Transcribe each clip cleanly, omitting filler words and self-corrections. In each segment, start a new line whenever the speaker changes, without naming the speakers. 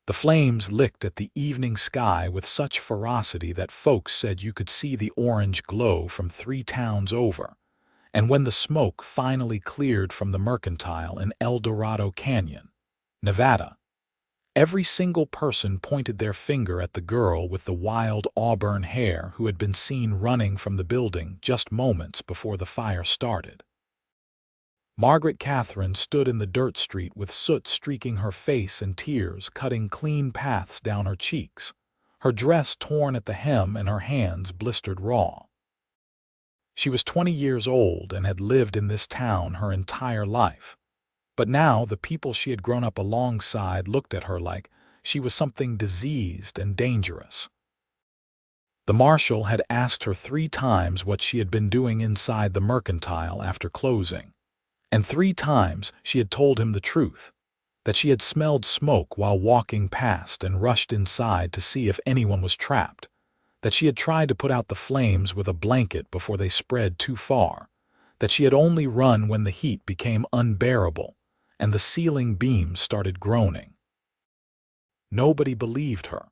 The flames licked at the evening sky with such ferocity that folks said you could see the orange glow from 3 towns over. And when the smoke finally cleared from the mercantile in Eldorado Canyon, Nevada, every single person pointed their finger at the girl with the wild auburn hair who had been seen running from the building just moments before the fire started. Margaret Katherine stood in the dirt street with soot streaking her face and tears cutting clean paths down her cheeks, her dress torn at the hem and her hands blistered raw. She was 20 years old and had lived in this town her entire life, but now the people she had grown up alongside looked at her like she was something diseased and dangerous. The marshal had asked her 3 times what she had been doing inside the mercantile after closing. And 3 times she had told him the truth, that she had smelled smoke while walking past and rushed inside to see if anyone was trapped, that she had tried to put out the flames with a blanket before they spread too far, that she had only run when the heat became unbearable and the ceiling beams started groaning. Nobody believed her.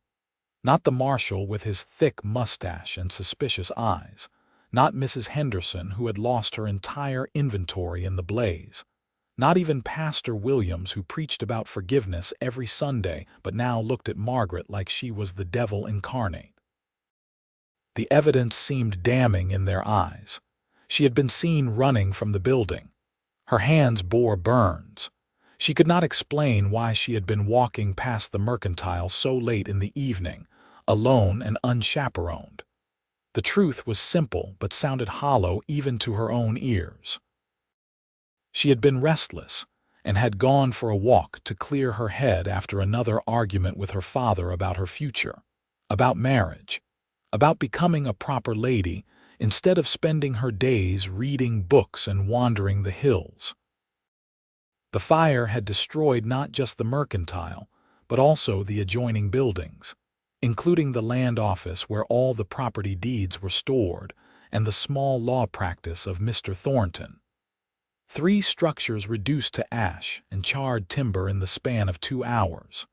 Not the marshal with his thick mustache and suspicious eyes. Not Mrs. Henderson, who had lost her entire inventory in the blaze. Not even Pastor Williams, who preached about forgiveness every Sunday but now looked at Margaret like she was the devil incarnate. The evidence seemed damning in their eyes. She had been seen running from the building. Her hands bore burns. She could not explain why she had been walking past the mercantile so late in the evening, alone and unchaperoned. The truth was simple but sounded hollow even to her own ears. She had been restless and had gone for a walk to clear her head after another argument with her father about her future, about marriage, about becoming a proper lady instead of spending her days reading books and wandering the hills. The fire had destroyed not just the mercantile, but also the adjoining buildings, including the land office where all the property deeds were stored, and the small law practice of Mr. Thornton. 3 structures reduced to ash and charred timber in the span of 2 hours.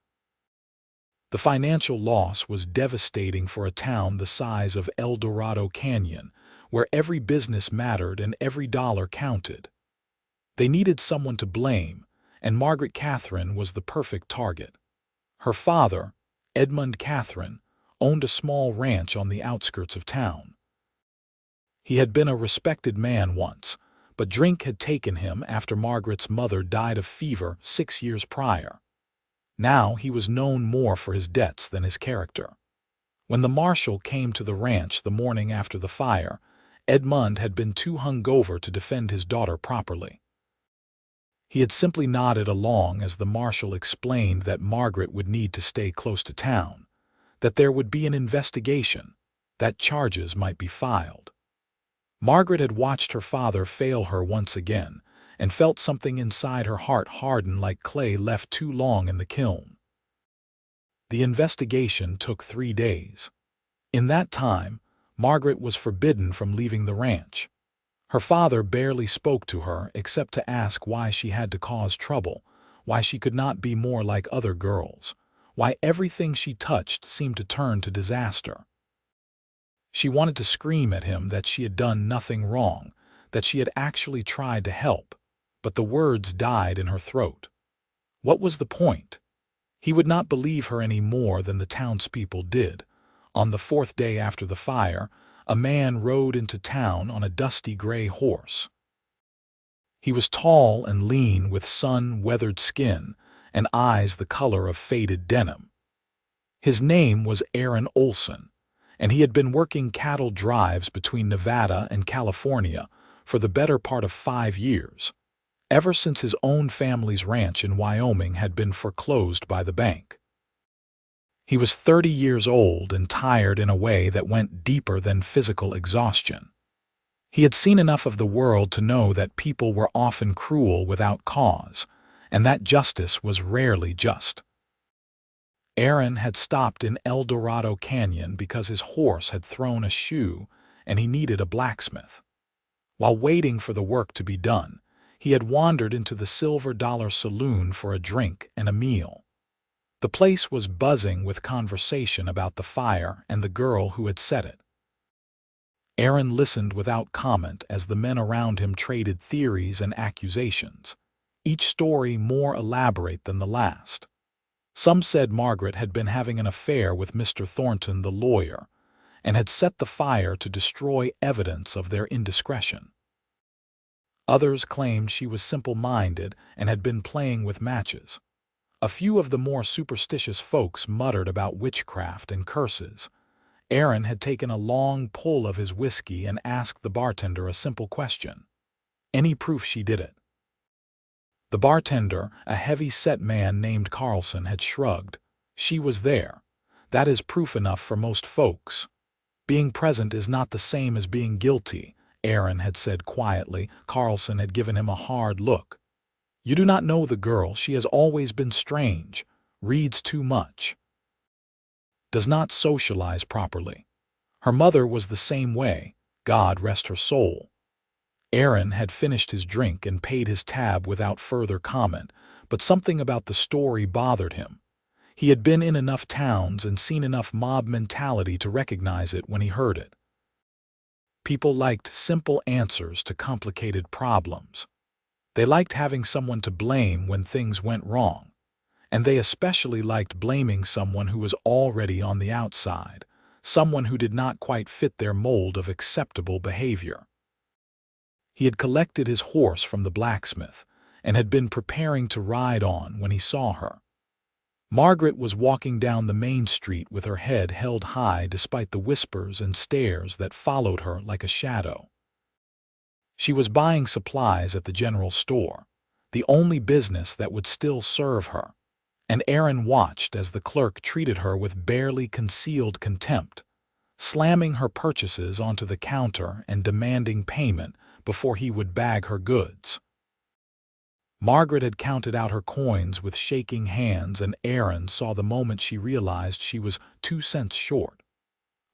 The financial loss was devastating for a town the size of Eldorado Canyon, where every business mattered and every dollar counted. They needed someone to blame, and Margaret Katherine was the perfect target. Her father, Edmund Katherine, owned a small ranch on the outskirts of town. He had been a respected man once, but drink had taken him after Margaret's mother died of fever 6 years prior. Now he was known more for his debts than his character. When the marshal came to the ranch the morning after the fire, Edmund had been too hungover to defend his daughter properly. He had simply nodded along as the marshal explained that Margaret would need to stay close to town, that there would be an investigation, that charges might be filed. Margaret had watched her father fail her once again and felt something inside her heart harden like clay left too long in the kiln. The investigation took 3 days. In that time, Margaret was forbidden from leaving the ranch. Her father barely spoke to her except to ask why she had to cause trouble, why she could not be more like other girls, why everything she touched seemed to turn to disaster. She wanted to scream at him that she had done nothing wrong, that she had actually tried to help, but the words died in her throat. What was the point? He would not believe her any more than the townspeople did. On the 4th day after the fire, a man rode into town on a dusty gray horse. He was tall and lean with sun-weathered skin and eyes the color of faded denim. His name was Aaron Olsen, and he had been working cattle drives between Nevada and California for the better part of 5 years, ever since his own family's ranch in Wyoming had been foreclosed by the bank. He was 30 years old and tired in a way that went deeper than physical exhaustion. He had seen enough of the world to know that people were often cruel without cause, and that justice was rarely just. Aaron had stopped in Eldorado Canyon because his horse had thrown a shoe and he needed a blacksmith. While waiting for the work to be done, he had wandered into the Silver Dollar Saloon for a drink and a meal. The place was buzzing with conversation about the fire and the girl who had set it. Aaron listened without comment as the men around him traded theories and accusations, each story more elaborate than the last. Some said Margaret had been having an affair with Mr. Thornton, the lawyer, and had set the fire to destroy evidence of their indiscretion. Others claimed she was simple-minded and had been playing with matches. A few of the more superstitious folks muttered about witchcraft and curses. Aaron had taken a long pull of his whiskey and asked the bartender a simple question. Any proof she did it? The bartender, a heavy-set man named Carlson, had shrugged. She was there. That is proof enough for most folks. Being present is not the same as being guilty, Aaron had said quietly. Carlson had given him a hard look. You do not know the girl. She has always been strange, reads too much, does not socialize properly. Her mother was the same way, God rest her soul. Aaron had finished his drink and paid his tab without further comment, but something about the story bothered him. He had been in enough towns and seen enough mob mentality to recognize it when he heard it. People liked simple answers to complicated problems. They liked having someone to blame when things went wrong, and they especially liked blaming someone who was already on the outside, someone who did not quite fit their mold of acceptable behavior. He had collected his horse from the blacksmith and had been preparing to ride on when he saw her. Margaret was walking down the main street with her head held high despite the whispers and stares that followed her like a shadow. She was buying supplies at the general store, the only business that would still serve her, and Aaron watched as the clerk treated her with barely concealed contempt, slamming her purchases onto the counter and demanding payment before he would bag her goods. Margaret had counted out her coins with shaking hands, and Aaron saw the moment she realized she was 2 cents short.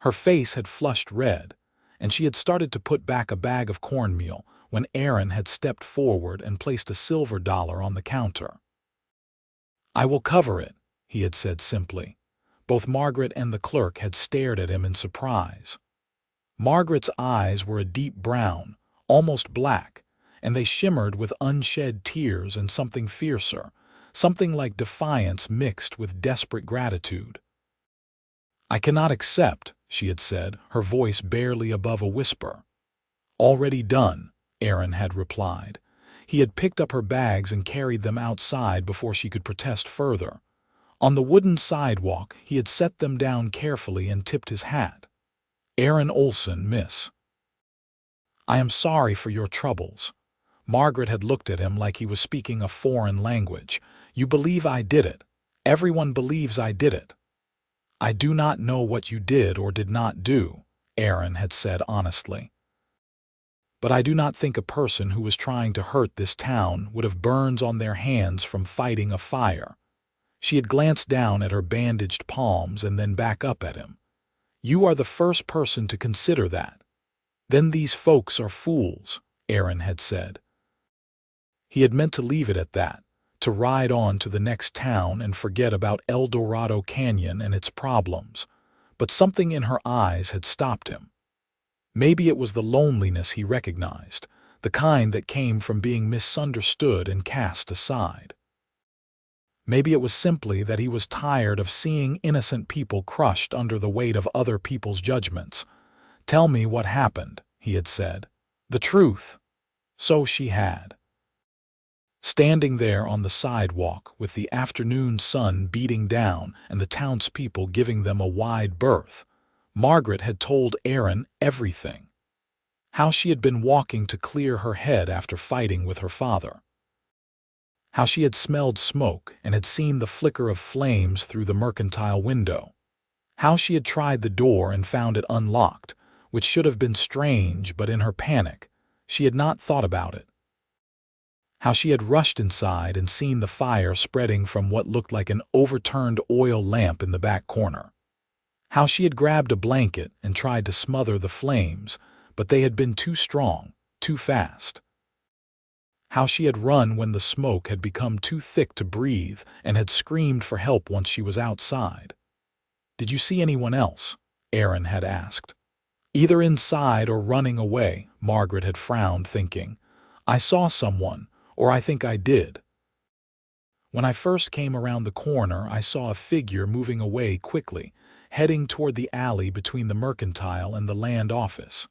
Her face had flushed red, and she had started to put back a bag of cornmeal when Aaron had stepped forward and placed a silver dollar on the counter. I will cover it, he had said simply. Both Margaret and the clerk had stared at him in surprise. Margaret's eyes were a deep brown, almost black, and they shimmered with unshed tears and something fiercer, something like defiance mixed with desperate gratitude. I cannot accept, she had said, her voice barely above a whisper. Already done, Aaron had replied. He had picked up her bags and carried them outside before she could protest further. On the wooden sidewalk, he had set them down carefully and tipped his hat. Aaron Olsen, miss. I am sorry for your troubles. Margaret had looked at him like he was speaking a foreign language. You believe I did it. Everyone believes I did it. I do not know what you did or did not do, Aaron had said honestly. But I do not think a person who was trying to hurt this town would have burns on their hands from fighting a fire. She had glanced down at her bandaged palms and then back up at him. You are the first person to consider that. Then these folks are fools, Aaron had said. He had meant to leave it at that, to ride on to the next town and forget about Eldorado Canyon and its problems, but something in her eyes had stopped him. Maybe it was the loneliness he recognized, the kind that came from being misunderstood and cast aside. Maybe it was simply that he was tired of seeing innocent people crushed under the weight of other people's judgments. Tell me what happened, he had said. The truth. So she had. Standing there on the sidewalk with the afternoon sun beating down and the townspeople giving them a wide berth, Margaret had told Aaron everything. How she had been walking to clear her head after fighting with her father. How she had smelled smoke and had seen the flicker of flames through the mercantile window. How she had tried the door and found it unlocked, which should have been strange, but in her panic, she had not thought about it. How she had rushed inside and seen the fire spreading from what looked like an overturned oil lamp in the back corner. How she had grabbed a blanket and tried to smother the flames, but they had been too strong, too fast. how she had run when the smoke had become too thick to breathe and had screamed for help once she was outside. "Did you see anyone else?" Aaron had asked. "Either inside or running away," Margaret had frowned, thinking. "I saw someone, or I think I did. When I first came around the corner, I saw a figure moving away quickly, heading toward the alley between the mercantile and the land office.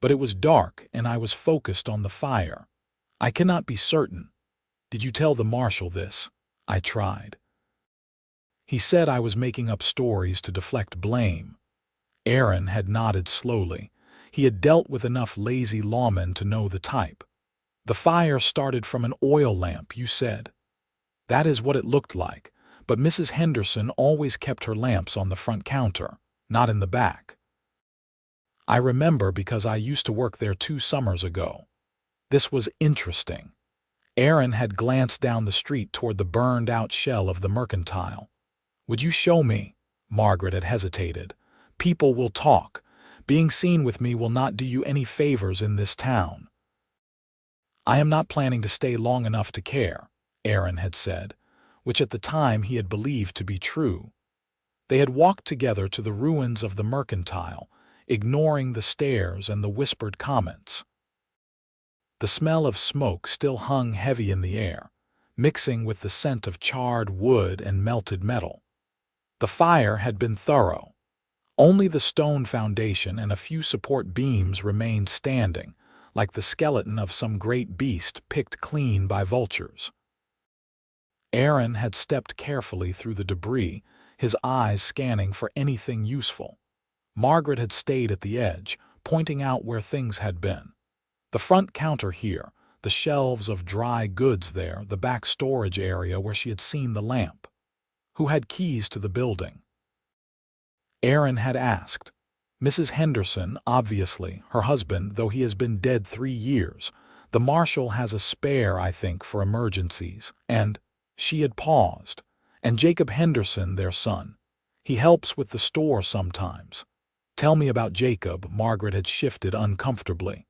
But it was dark, and I was focused on the fire. I cannot be certain. Did you tell the marshal this?" I tried. "He said I was making up stories to deflect blame." Aaron had nodded slowly. He had dealt with enough lazy lawmen to know the type. "The fire started from an oil lamp, you said." "That is what it looked like, but Mrs. Henderson always kept her lamps on the front counter, not in the back. I remember because I used to work there 2 summers ago." This was interesting. Aaron had glanced down the street toward the burned-out shell of the mercantile. "Would you show me?" Margaret had hesitated. "People will talk. Being seen with me will not do you any favors in this town." "I am not planning to stay long enough to care," Aaron had said, which at the time he had believed to be true. They had walked together to the ruins of the mercantile, ignoring the stares and the whispered comments. The smell of smoke still hung heavy in the air, mixing with the scent of charred wood and melted metal. The fire had been thorough. Only the stone foundation and a few support beams remained standing, like the skeleton of some great beast picked clean by vultures. Aaron had stepped carefully through the debris, his eyes scanning for anything useful. Margaret had stayed at the edge, pointing out where things had been. The front counter here, the shelves of dry goods there, the back storage area where she had seen the lamp. Who had keys to the building? Aaron had asked. Mrs. Henderson, obviously, her husband, though he has been dead 3 years. The marshal has a spare, I think, for emergencies. And she had paused. And Jacob Henderson, their son. He helps with the store sometimes. "Tell me about Jacob," Margaret had shifted uncomfortably.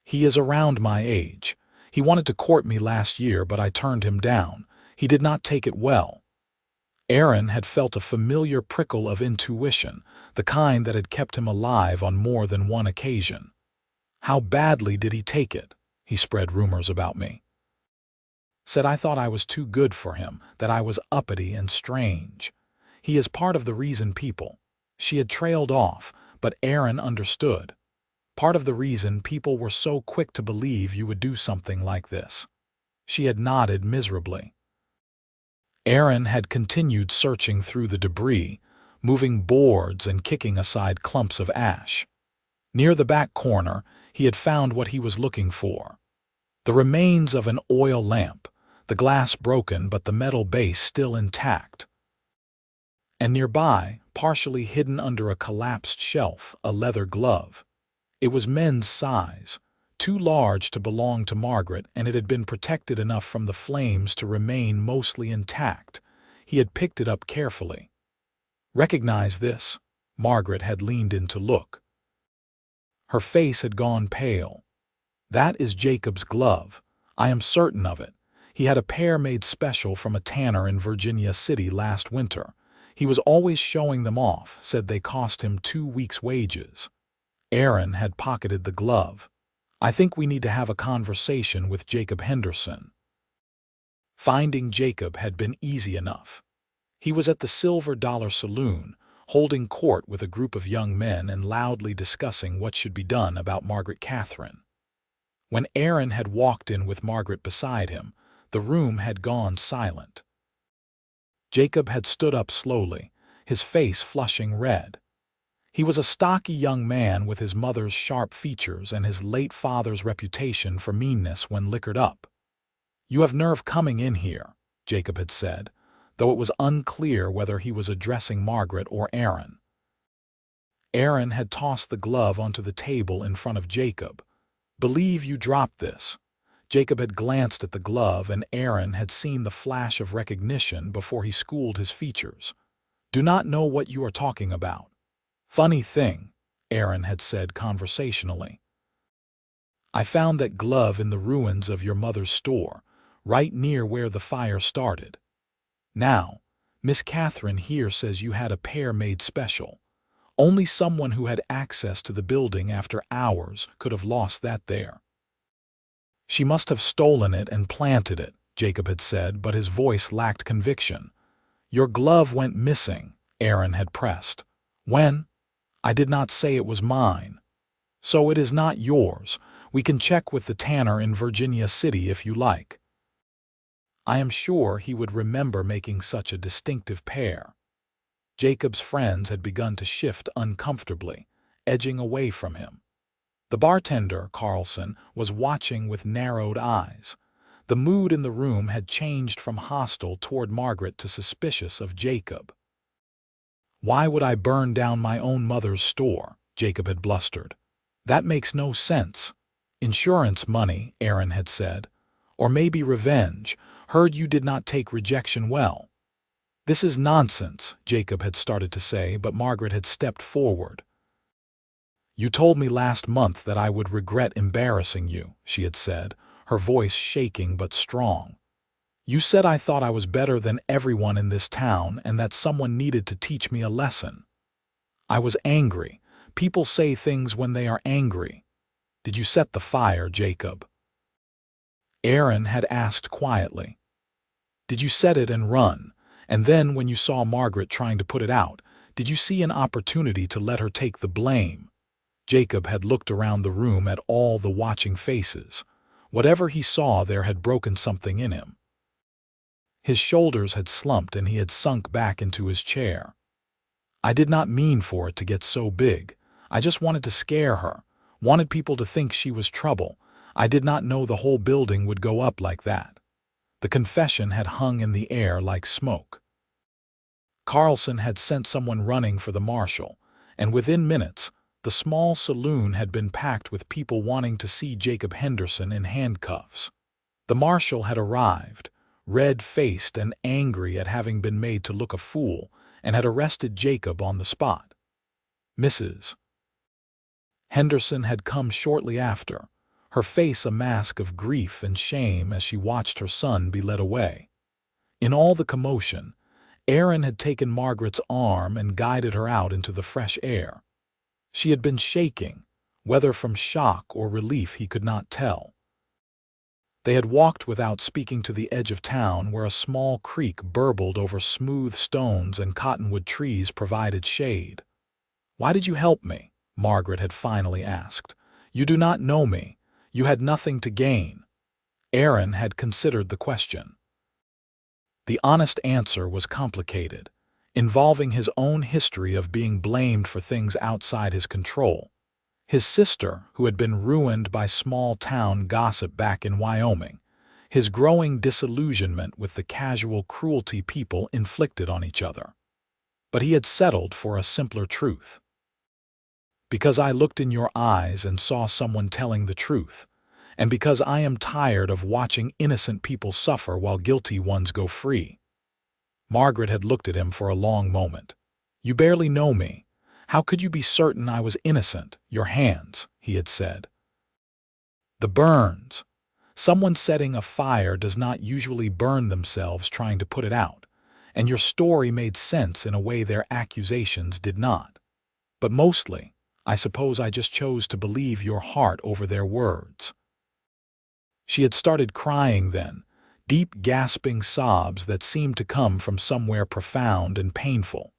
"He is around my age. He wanted to court me last year, but I turned him down. He did not take it well." Aaron had felt a familiar prickle of intuition, the kind that had kept him alive on more than one occasion. "How badly did he take it?" He spread rumors about me. "Said I thought I was too good for him, that I was uppity and strange. He is part of the reason people—" She had trailed off, but Aaron understood. "Part of the reason people were so quick to believe you would do something like this." She had nodded miserably. Aaron had continued searching through the debris, moving boards and kicking aside clumps of ash. Near the back corner, he had found what he was looking for. The remains of an oil lamp, the glass broken but the metal base still intact. And nearby, partially hidden under a collapsed shelf, a leather glove. It was men's size, too large to belong to Margaret, and it had been protected enough from the flames to remain mostly intact. He had picked it up carefully. "Recognize this?" Margaret had leaned in to look. Her face had gone pale. "That is Jacob's glove. I am certain of it. He had a pair made special from a tanner in Virginia City last winter. He was always showing them off, said they cost him 2 weeks' wages." Aaron had pocketed the glove. "I think we need to have a conversation with Jacob Henderson." Finding Jacob had been easy enough. He was at the Silver Dollar Saloon, holding court with a group of young men and loudly discussing what should be done about Margaret Katherine. When Aaron had walked in with Margaret beside him, the room had gone silent. Jacob had stood up slowly, his face flushing red. He was a stocky young man with his mother's sharp features and his late father's reputation for meanness when liquored up. "You have nerve coming in here," Jacob had said, though it was unclear whether he was addressing Margaret or Aaron. Aaron had tossed the glove onto the table in front of Jacob. "Believe you dropped this." Jacob had glanced at the glove, and Aaron had seen the flash of recognition before he schooled his features. "Do not know what you are talking about." "Funny thing," Aaron had said conversationally. I found that glove in the ruins of your mother's store, right near where the fire started. Now, Miss Katherine here says you had a pair made special. Only someone who had access to the building after hours could have lost that there. She must have stolen it and planted it, Jacob had said, but his voice lacked conviction. Your glove went missing, Aaron had pressed. When? I did not say it was mine. So it is not yours. We can check with the tanner in Virginia City if you like. I am sure he would remember making such a distinctive pair. Jacob's friends had begun to shift uncomfortably, edging away from him. The bartender, Carlson, was watching with narrowed eyes. The mood in the room had changed from hostile toward Margaret to suspicious of Jacob. Why would I burn down my own mother's store? Jacob had blustered. That makes no sense. Insurance money, Aaron had said. Or maybe revenge. Heard you did not take rejection well. This is nonsense, Jacob had started to say, but Margaret had stepped forward. You told me last month that I would regret embarrassing you, she had said, her voice shaking but strong. You said I thought I was better than everyone in this town and that someone needed to teach me a lesson. I was angry. People say things when they are angry. Did you set the fire, Jacob? Aaron had asked quietly. Did you set it and run? And then when you saw Margaret trying to put it out, did you see an opportunity to let her take the blame? Jacob had looked around the room at all the watching faces. Whatever he saw there had broken something in him. His shoulders had slumped and he had sunk back into his chair. I did not mean for it to get so big. I just wanted to scare her, wanted people to think she was trouble. I did not know the whole building would go up like that. The confession had hung in the air like smoke. Carlson had sent someone running for the marshal, and within minutes, the small saloon had been packed with people wanting to see Jacob Henderson in handcuffs. The marshal had arrived, red-faced and angry at having been made to look a fool, and had arrested Jacob on the spot. Mrs. Henderson had come shortly after, her face a mask of grief and shame as she watched her son be led away. In all the commotion, Aaron had taken Margaret's arm and guided her out into the fresh air. She had been shaking, whether from shock or relief he could not tell. They had walked without speaking to the edge of town where a small creek burbled over smooth stones and cottonwood trees provided shade. Why did you help me? Margaret had finally asked. You do not know me. You had nothing to gain. Aaron had considered the question. The honest answer was complicated, involving his own history of being blamed for things outside his control. His sister, who had been ruined by small-town gossip back in Wyoming, his growing disillusionment with the casual cruelty people inflicted on each other. But he had settled for a simpler truth. Because I looked in your eyes and saw someone telling the truth, and because I am tired of watching innocent people suffer while guilty ones go free. Margaret had looked at him for a long moment. You barely know me. How could you be certain I was innocent? Your hands, he had said. The burns. Someone setting a fire does not usually burn themselves trying to put it out, and your story made sense in a way their accusations did not. But mostly, I suppose I just chose to believe your heart over their words. She had started crying then, deep gasping sobs that seemed to come from somewhere profound and painful.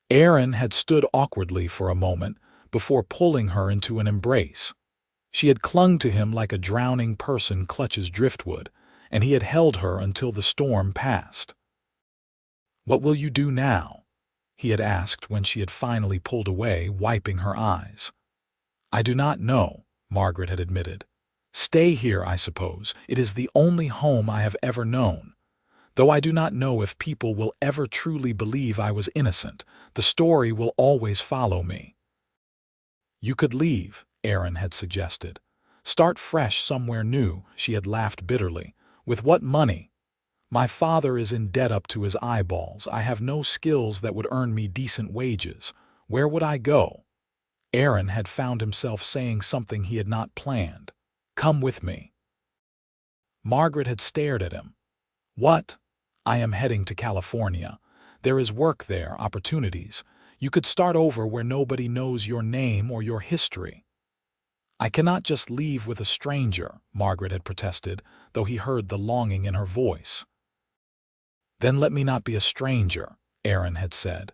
Aaron had stood awkwardly for a moment before pulling her into an embrace. She had clung to him like a drowning person clutches driftwood, and he had held her until the storm passed. What will you do now? He had asked when she had finally pulled away, wiping her eyes. I do not know, Margaret had admitted. Stay here, I suppose. It is the only home I have ever known. Though I do not know if people will ever truly believe I was innocent, the story will always follow me. You could leave, Aaron had suggested. Start fresh somewhere new, she had laughed bitterly. With what money? My father is in debt up to his eyeballs. I have no skills that would earn me decent wages. Where would I go? Aaron had found himself saying something he had not planned. Come with me." Margaret had stared at him. "What?" "I am heading to California. There is work there, opportunities. You could start over where nobody knows your name or your history." "I cannot just leave with a stranger," Margaret had protested, though he heard the longing in her voice. "Then let me not be a stranger," Aaron had said.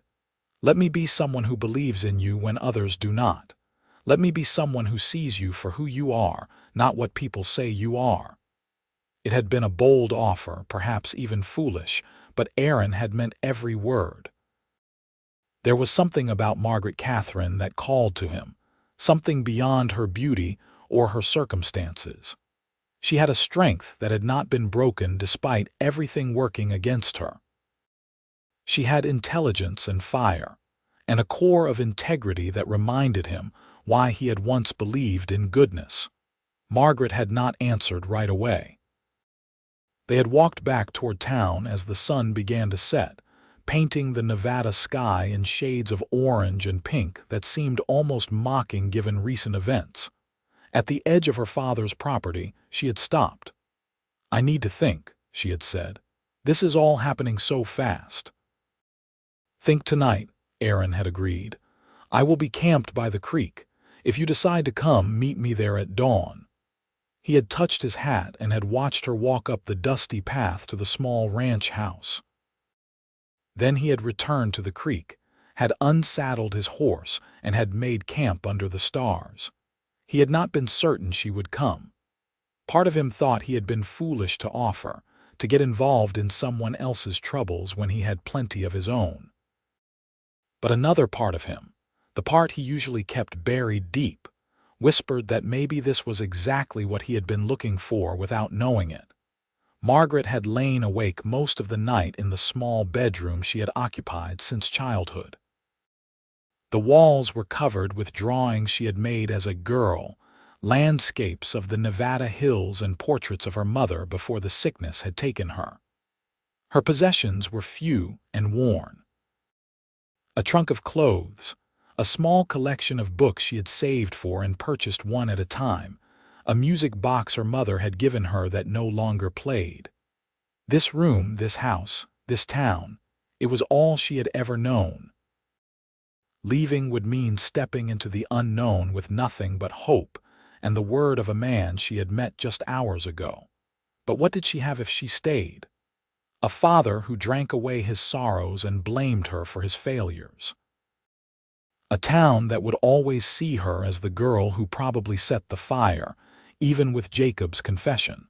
"Let me be someone who believes in you when others do not. Let me be someone who sees you for who you are, not what people say you are." It had been a bold offer, perhaps even foolish, but Aaron had meant every word. There was something about Margaret Katherine that called to him, something beyond her beauty or her circumstances. She had a strength that had not been broken despite everything working against her. She had intelligence and fire, and a core of integrity that reminded him why he had once believed in goodness. Margaret had not answered right away. They had walked back toward town as the sun began to set, painting the Nevada sky in shades of orange and pink that seemed almost mocking given recent events. At the edge of her father's property, she had stopped. "I need to think," she had said. "This is all happening so fast." "Think tonight," Aaron had agreed. "I will be camped by the creek. If you decide to come, meet me there at dawn." He had touched his hat and had watched her walk up the dusty path to the small ranch house. Then he had returned to the creek, had unsaddled his horse, and had made camp under the stars. He had not been certain she would come. Part of him thought he had been foolish to offer, to get involved in someone else's troubles when he had plenty of his own. But another part of him, the part he usually kept buried deep, whispered that maybe this was exactly what he had been looking for without knowing it. Margaret had lain awake most of the night in the small bedroom she had occupied since childhood. The walls were covered with drawings she had made as a girl, landscapes of the Nevada hills and portraits of her mother before the sickness had taken her. Her possessions were few and worn. A trunk of clothes, a small collection of books she had saved for and purchased one at a time, a music box her mother had given her that no longer played. This room, this house, this town, it was all she had ever known. Leaving would mean stepping into the unknown with nothing but hope and the word of a man she had met just hours ago. But what did she have if she stayed? A father who drank away his sorrows and blamed her for his failures. A town that would always see her as the girl who probably set the fire, even with Jacob's confession.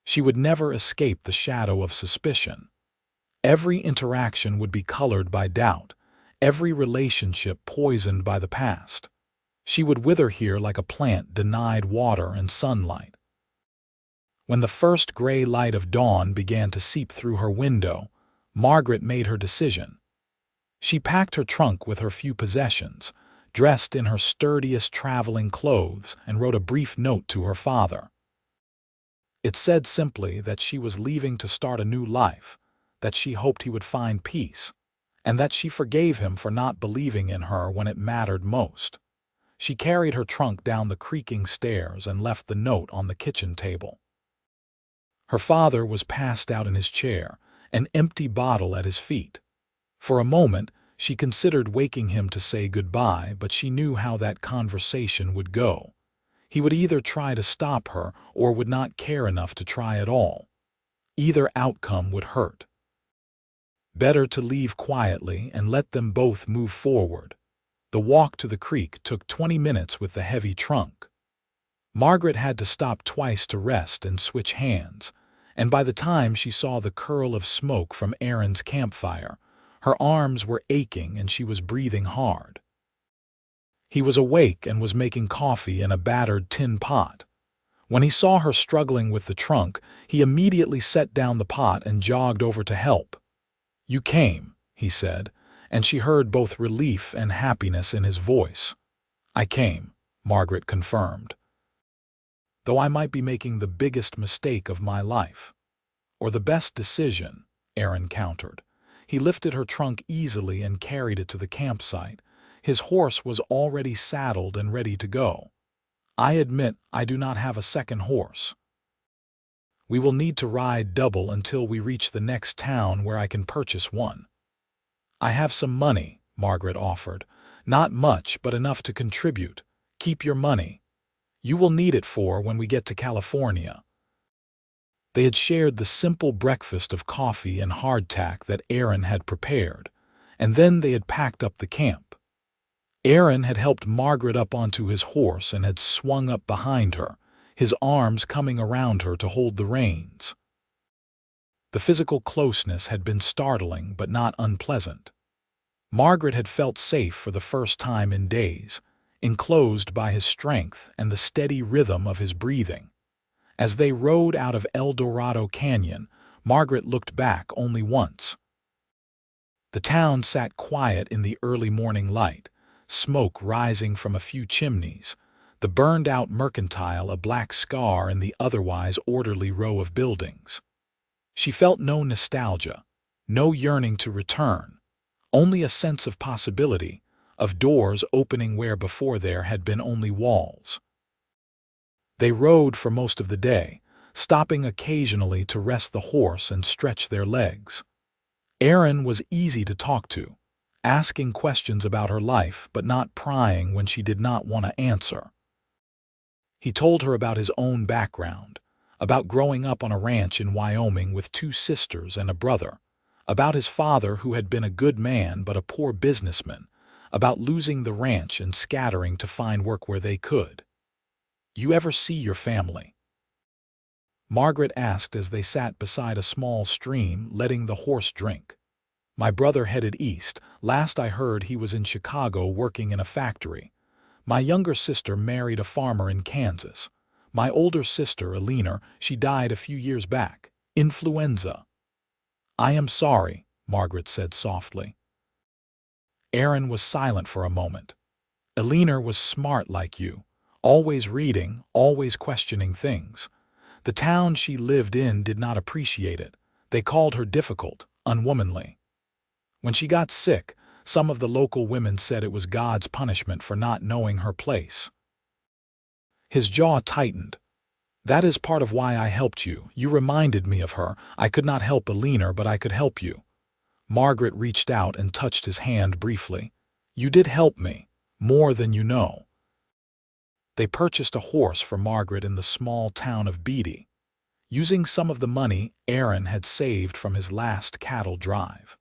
She would never escape the shadow of suspicion. Every interaction would be colored by doubt, every relationship poisoned by the past. She would wither here like a plant denied water and sunlight. When the first gray light of dawn began to seep through her window, Margaret made her decision. She packed her trunk with her few possessions, dressed in her sturdiest traveling clothes, and wrote a brief note to her father. It said simply that she was leaving to start a new life, that she hoped he would find peace, and that she forgave him for not believing in her when it mattered most. She carried her trunk down the creaking stairs and left the note on the kitchen table. Her father was passed out in his chair, an empty bottle at his feet. For a moment, she considered waking him to say goodbye, but she knew how that conversation would go. He would either try to stop her or would not care enough to try at all. Either outcome would hurt. Better to leave quietly and let them both move forward. The walk to the creek took 20 minutes with the heavy trunk. Margaret had to stop twice to rest and switch hands, and by the time she saw the curl of smoke from Aaron's campfire, her arms were aching and she was breathing hard. He was awake and was making coffee in a battered tin pot. When he saw her struggling with the trunk, he immediately set down the pot and jogged over to help. "You came," he said, and she heard both relief and happiness in his voice. "I came," Margaret confirmed. "Though I might be making the biggest mistake of my life." "Or the best decision," Aaron countered. He lifted her trunk easily and carried it to the campsite. His horse was already saddled and ready to go. I admit I do not have a second horse. We will need to ride double until we reach the next town where I can purchase one. I have some money, Margaret offered. Not much, but enough to contribute. Keep your money. You will need it for when we get to California. They had shared the simple breakfast of coffee and hardtack that Aaron had prepared, and then they had packed up the camp. Aaron had helped Margaret up onto his horse and had swung up behind her, his arms coming around her to hold the reins. The physical closeness had been startling but not unpleasant. Margaret had felt safe for the first time in days, enclosed by his strength and the steady rhythm of his breathing. As they rode out of Eldorado Canyon, Margaret looked back only once. The town sat quiet in the early morning light, smoke rising from a few chimneys, the burned-out mercantile a black scar in the otherwise orderly row of buildings. She felt no nostalgia, no yearning to return, only a sense of possibility, of doors opening where before there had been only walls. They rode for most of the day, stopping occasionally to rest the horse and stretch their legs. Aaron was easy to talk to, asking questions about her life but not prying when she did not want to answer. He told her about his own background, about growing up on a ranch in Wyoming with 2 sisters and a brother, about his father who had been a good man but a poor businessman, about losing the ranch and scattering to find work where they could. "You ever see your family?" Margaret asked as they sat beside a small stream, letting the horse drink. "My brother headed east. Last I heard he was in Chicago working in a factory. My younger sister married a farmer in Kansas. My older sister, Eleanor, she died a few years back. Influenza." "I am sorry," Margaret said softly. Aaron was silent for a moment. "Eleanor was smart like you, always reading, always questioning things. The town she lived in did not appreciate it. They called her difficult, unwomanly. When she got sick, some of the local women said it was God's punishment for not knowing her place." His jaw tightened. "That is part of why I helped you. You reminded me of her. I could not help Eleanor, but I could help you." Margaret reached out and touched his hand briefly. "You did help me, more than you know." They purchased a horse for Margaret in the small town of Beatty, using some of the money Aaron had saved from his last cattle drive.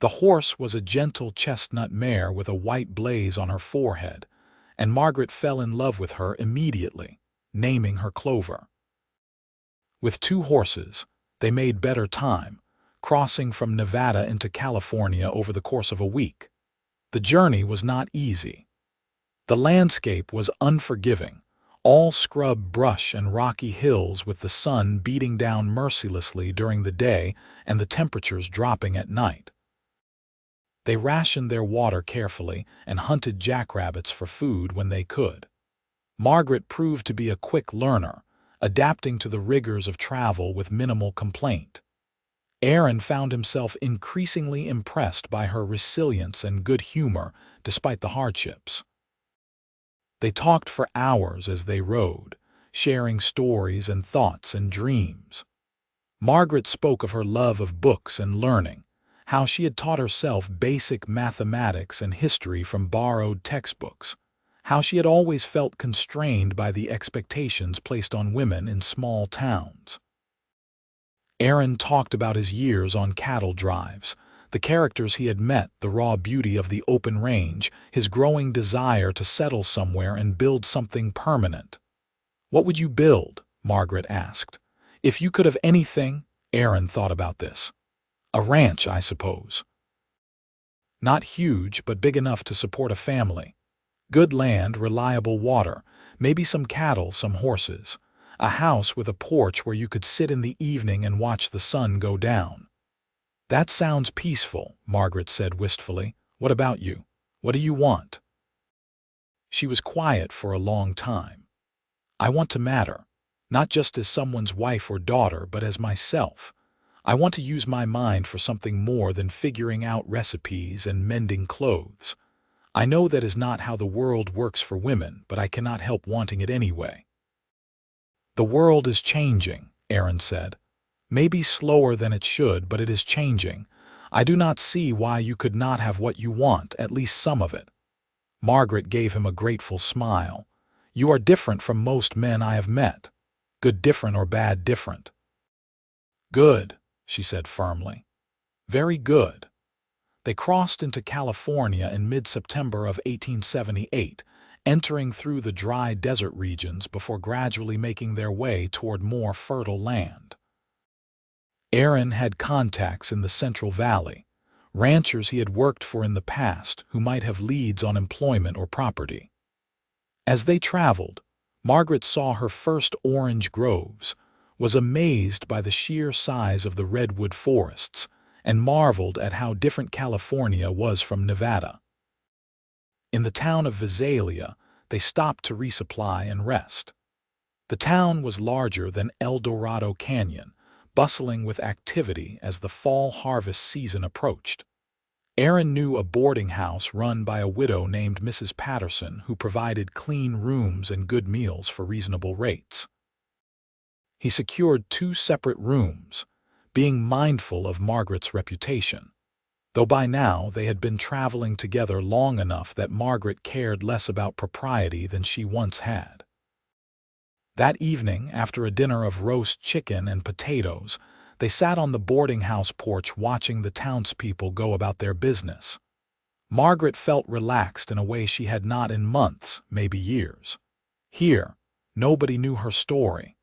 The horse was a gentle chestnut mare with a white blaze on her forehead, and Margaret fell in love with her immediately, naming her Clover. With 2 horses, they made better time, crossing from Nevada into California over the course of a week. The journey was not easy. The landscape was unforgiving, all scrub brush and rocky hills with the sun beating down mercilessly during the day and the temperatures dropping at night. They rationed their water carefully and hunted jackrabbits for food when they could. Margaret proved to be a quick learner, adapting to the rigors of travel with minimal complaint. Aaron found himself increasingly impressed by her resilience and good humor despite the hardships. They talked for hours as they rode, sharing stories and thoughts and dreams. Margaret spoke of her love of books and learning, how she had taught herself basic mathematics and history from borrowed textbooks, how she had always felt constrained by the expectations placed on women in small towns. Aaron talked about his years on cattle drives, the characters he had met, the raw beauty of the open range, his growing desire to settle somewhere and build something permanent. "What would you build?" Margaret asked. "If you could have anything," Aaron thought about this. "A ranch, I suppose. Not huge, but big enough to support a family. Good land, reliable water, maybe some cattle, some horses. A house with a porch where you could sit in the evening and watch the sun go down." "That sounds peaceful," Margaret said wistfully. "What about you? What do you want?" She was quiet for a long time. "I want to matter, not just as someone's wife or daughter, but as myself. I want to use my mind for something more than figuring out recipes and mending clothes. I know that is not how the world works for women, but I cannot help wanting it anyway." "The world is changing," Aaron said. "Maybe slower than it should, but it is changing. I do not see why you could not have what you want, at least some of it." Margaret gave him a grateful smile. "You are different from most men I have met. Good different or bad different?" "Good," she said firmly. "Very good." They crossed into California in mid-September of 1878, entering through the dry desert regions before gradually making their way toward more fertile land. Aaron had contacts in the Central Valley, ranchers he had worked for in the past who might have leads on employment or property. As they traveled, Margaret saw her first orange groves, was amazed by the sheer size of the redwood forests, and marveled at how different California was from Nevada. In the town of Visalia, they stopped to resupply and rest. The town was larger than Eldorado Canyon, bustling with activity as the fall harvest season approached. Aaron knew a boarding house run by a widow named Mrs. Patterson who provided clean rooms and good meals for reasonable rates. He secured 2 separate rooms, being mindful of Margaret's reputation, though by now they had been traveling together long enough that Margaret cared less about propriety than she once had. That evening, after a dinner of roast chicken and potatoes, they sat on the boarding house porch watching the townspeople go about their business. Margaret felt relaxed in a way she had not in months, maybe years. Here, nobody knew her story.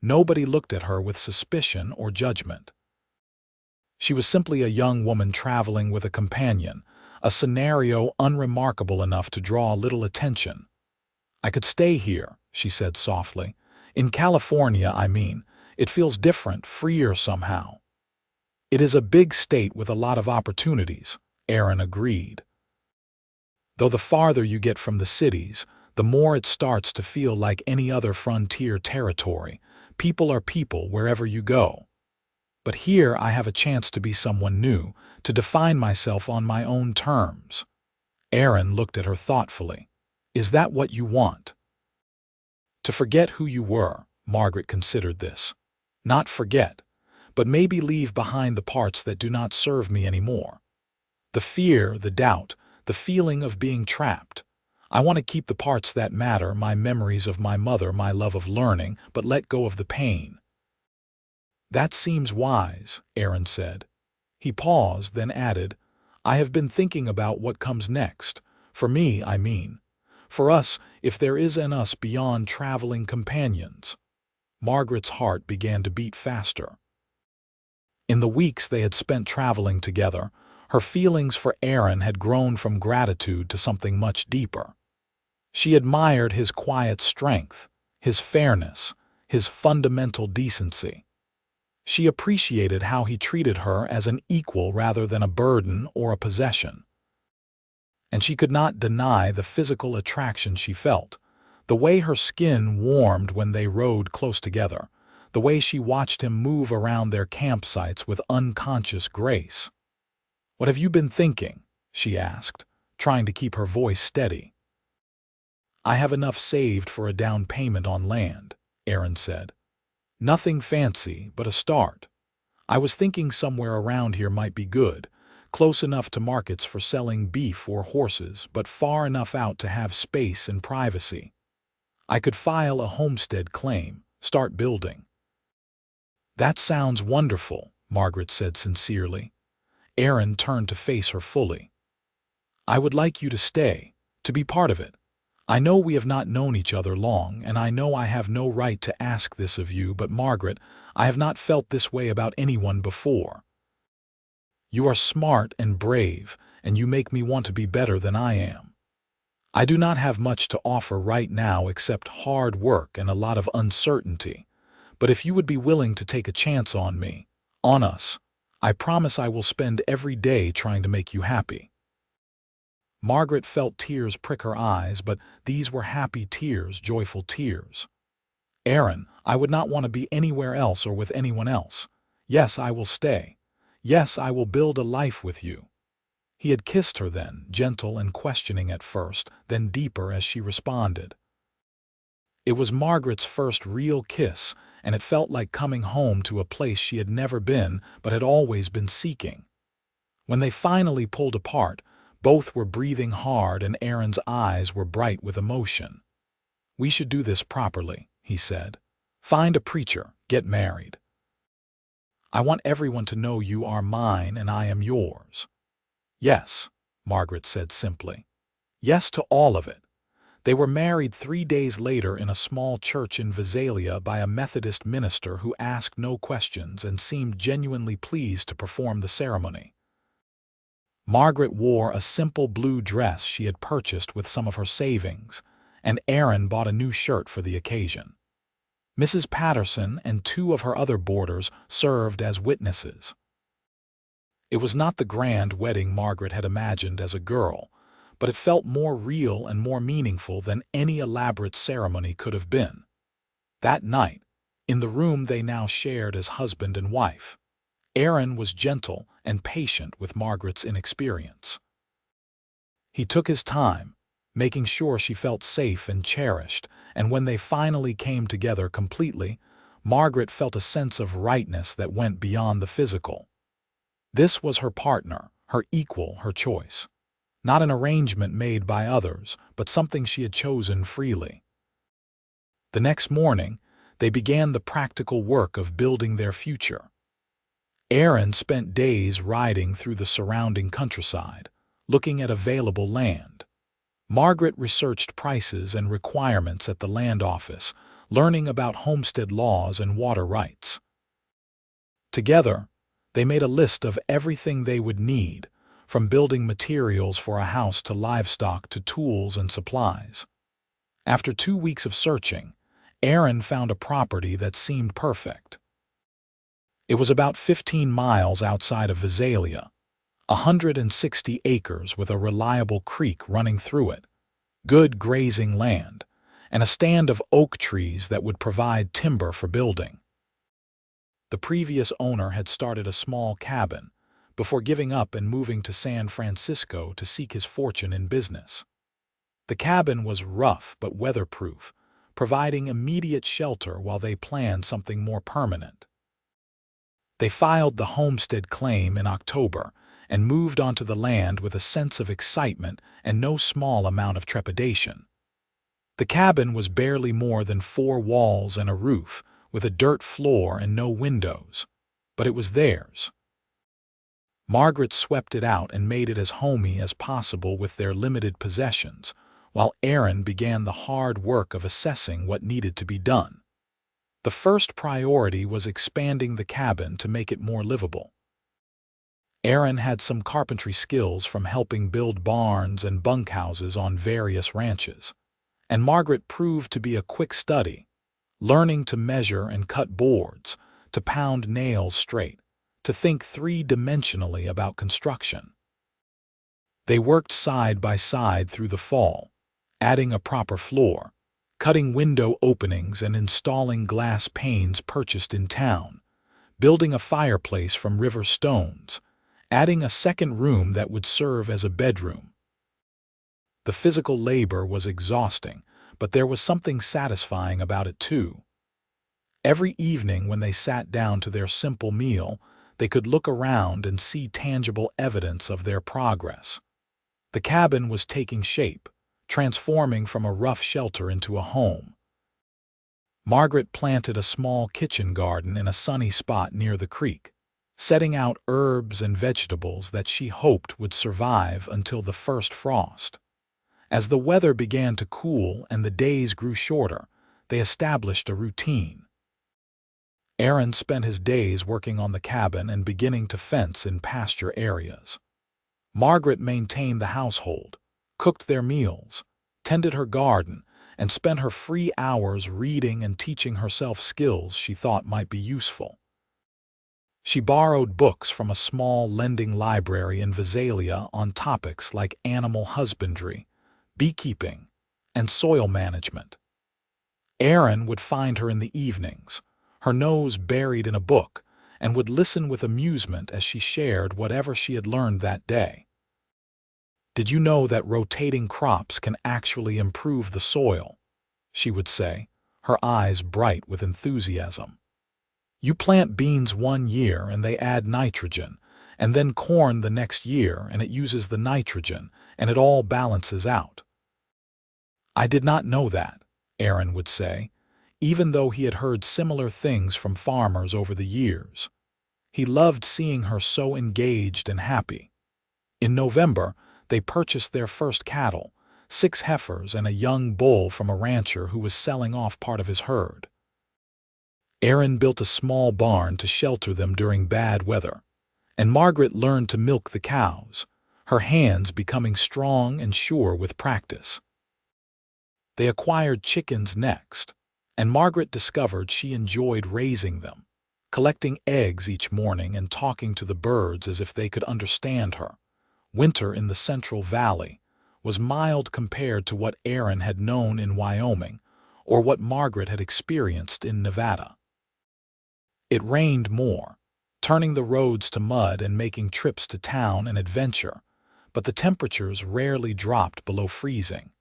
Nobody looked at her with suspicion or judgment. She was simply a young woman traveling with a companion, a scenario unremarkable enough to draw little attention. "I could stay here," she said softly. "In California, I mean. It feels different, freer somehow." "It is a big state with a lot of opportunities," Aaron agreed. "Though the farther you get from the cities, the more it starts to feel like any other frontier territory. People are people wherever you go. But here I have a chance to be someone new, to define myself on my own terms." Aaron looked at her thoughtfully. "Is that what you want?" "To forget who you were," Margaret considered this. "Not forget, but maybe leave behind the parts that do not serve me anymore. The fear, the doubt, the feeling of being trapped. I want to keep the parts that matter, my memories of my mother, my love of learning, but let go of the pain." "That seems wise," Aaron said. He paused, then added, "I have been thinking about what comes next. For me, I mean. For us, if there is an us beyond traveling companions." Margaret's heart began to beat faster. In the weeks they had spent traveling together, her feelings for Aaron had grown from gratitude to something much deeper. She admired his quiet strength, his fairness, his fundamental decency. She appreciated how he treated her as an equal rather than a burden or a possession. And she could not deny the physical attraction she felt, the way her skin warmed when they rode close together, the way she watched him move around their campsites with unconscious grace. "What have you been thinking?" she asked, trying to keep her voice steady. "I have enough saved for a down payment on land," Aaron said. "Nothing fancy, but a start. I was thinking somewhere around here might be good, close enough to markets for selling beef or horses, but far enough out to have space and privacy. I could file a homestead claim, start building." "That sounds wonderful," Margaret said sincerely. Aaron turned to face her fully. "I would like you to stay, to be part of it. I know we have not known each other long, and I know I have no right to ask this of you, but Margaret, I have not felt this way about anyone before. You are smart and brave, and you make me want to be better than I am. I do not have much to offer right now except hard work and a lot of uncertainty, but if you would be willing to take a chance on me, on us, I promise I will spend every day trying to make you happy." Margaret felt tears prick her eyes, but these were happy tears, joyful tears. "Aaron, I would not want to be anywhere else or with anyone else. Yes, I will stay. Yes, I will build a life with you." He had kissed her then, gentle and questioning at first, then deeper as she responded. It was Margaret's first real kiss, and it felt like coming home to a place she had never been but had always been seeking. When they finally pulled apart, both were breathing hard and Aaron's eyes were bright with emotion. "We should do this properly," he said. "Find a preacher, get married. I want everyone to know you are mine and I am yours." "Yes," Margaret said simply. "Yes to all of it." They were married 3 days later in a small church in Visalia by a Methodist minister who asked no questions and seemed genuinely pleased to perform the ceremony. Margaret wore a simple blue dress she had purchased with some of her savings, and Aaron bought a new shirt for the occasion. Mrs. Patterson and 2 of her other boarders served as witnesses. It was not the grand wedding Margaret had imagined as a girl, but it felt more real and more meaningful than any elaborate ceremony could have been. That night, in the room they now shared as husband and wife, Aaron was gentle and patient with Margaret's inexperience. He took his time, making sure she felt safe and cherished, and when they finally came together completely, Margaret felt a sense of rightness that went beyond the physical. This was her partner, her equal, her choice. Not an arrangement made by others, but something she had chosen freely. The next morning, they began the practical work of building their future. Aaron spent days riding through the surrounding countryside, looking at available land. Margaret researched prices and requirements at the land office, learning about homestead laws and water rights. Together, they made a list of everything they would need, from building materials for a house to livestock to tools and supplies. After 2 weeks of searching, Aaron found a property that seemed perfect. It was about 15 miles outside of Visalia, 160 acres with a reliable creek running through it, good grazing land, and a stand of oak trees that would provide timber for building. The previous owner had started a small cabin before giving up and moving to San Francisco to seek his fortune in business. The cabin was rough but weatherproof, providing immediate shelter while they planned something more permanent. They filed the homestead claim in October and moved onto the land with a sense of excitement and no small amount of trepidation. The cabin was barely more than 4 walls and a roof, with a dirt floor and no windows, but it was theirs. Margaret swept it out and made it as homey as possible with their limited possessions, while Aaron began the hard work of assessing what needed to be done. The first priority was expanding the cabin to make it more livable. Aaron had some carpentry skills from helping build barns and bunkhouses on various ranches, and Margaret proved to be a quick study, learning to measure and cut boards, to pound nails straight, to think 3-dimensionally about construction. They worked side by side through the fall, adding a proper floor, cutting window openings and installing glass panes purchased in town, building a fireplace from river stones, adding a second room that would serve as a bedroom. The physical labor was exhausting, but there was something satisfying about it too. Every evening when they sat down to their simple meal, they could look around and see tangible evidence of their progress. The cabin was taking shape, transforming from a rough shelter into a home. Margaret planted a small kitchen garden in a sunny spot near the creek, setting out herbs and vegetables that she hoped would survive until the first frost. As the weather began to cool and the days grew shorter, they established a routine. Aaron spent his days working on the cabin and beginning to fence in pasture areas. Margaret maintained the household, cooked their meals, tended her garden, and spent her free hours reading and teaching herself skills she thought might be useful. She borrowed books from a small lending library in Visalia on topics like animal husbandry, beekeeping, and soil management. Aaron would find her in the evenings, her nose buried in a book, and would listen with amusement as she shared whatever she had learned that day. "Did you know that rotating crops can actually improve the soil?" she would say, her eyes bright with enthusiasm. "You plant beans one year and they add nitrogen, and then corn the next year and it uses the nitrogen, and it all balances out." "I did not know that," Aaron would say, even though he had heard similar things from farmers over the years. He loved seeing her so engaged and happy. In November, they purchased their first cattle, 6 heifers and a young bull from a rancher who was selling off part of his herd. Aaron built a small barn to shelter them during bad weather, and Margaret learned to milk the cows, her hands becoming strong and sure with practice. They acquired chickens next, and Margaret discovered she enjoyed raising them, collecting eggs each morning and talking to the birds as if they could understand her. Winter in the Central Valley was mild compared to what Aaron had known in Wyoming or what Margaret had experienced in Nevada. It rained more, turning the roads to mud and making trips to town an adventure, but the temperatures rarely dropped below freezing.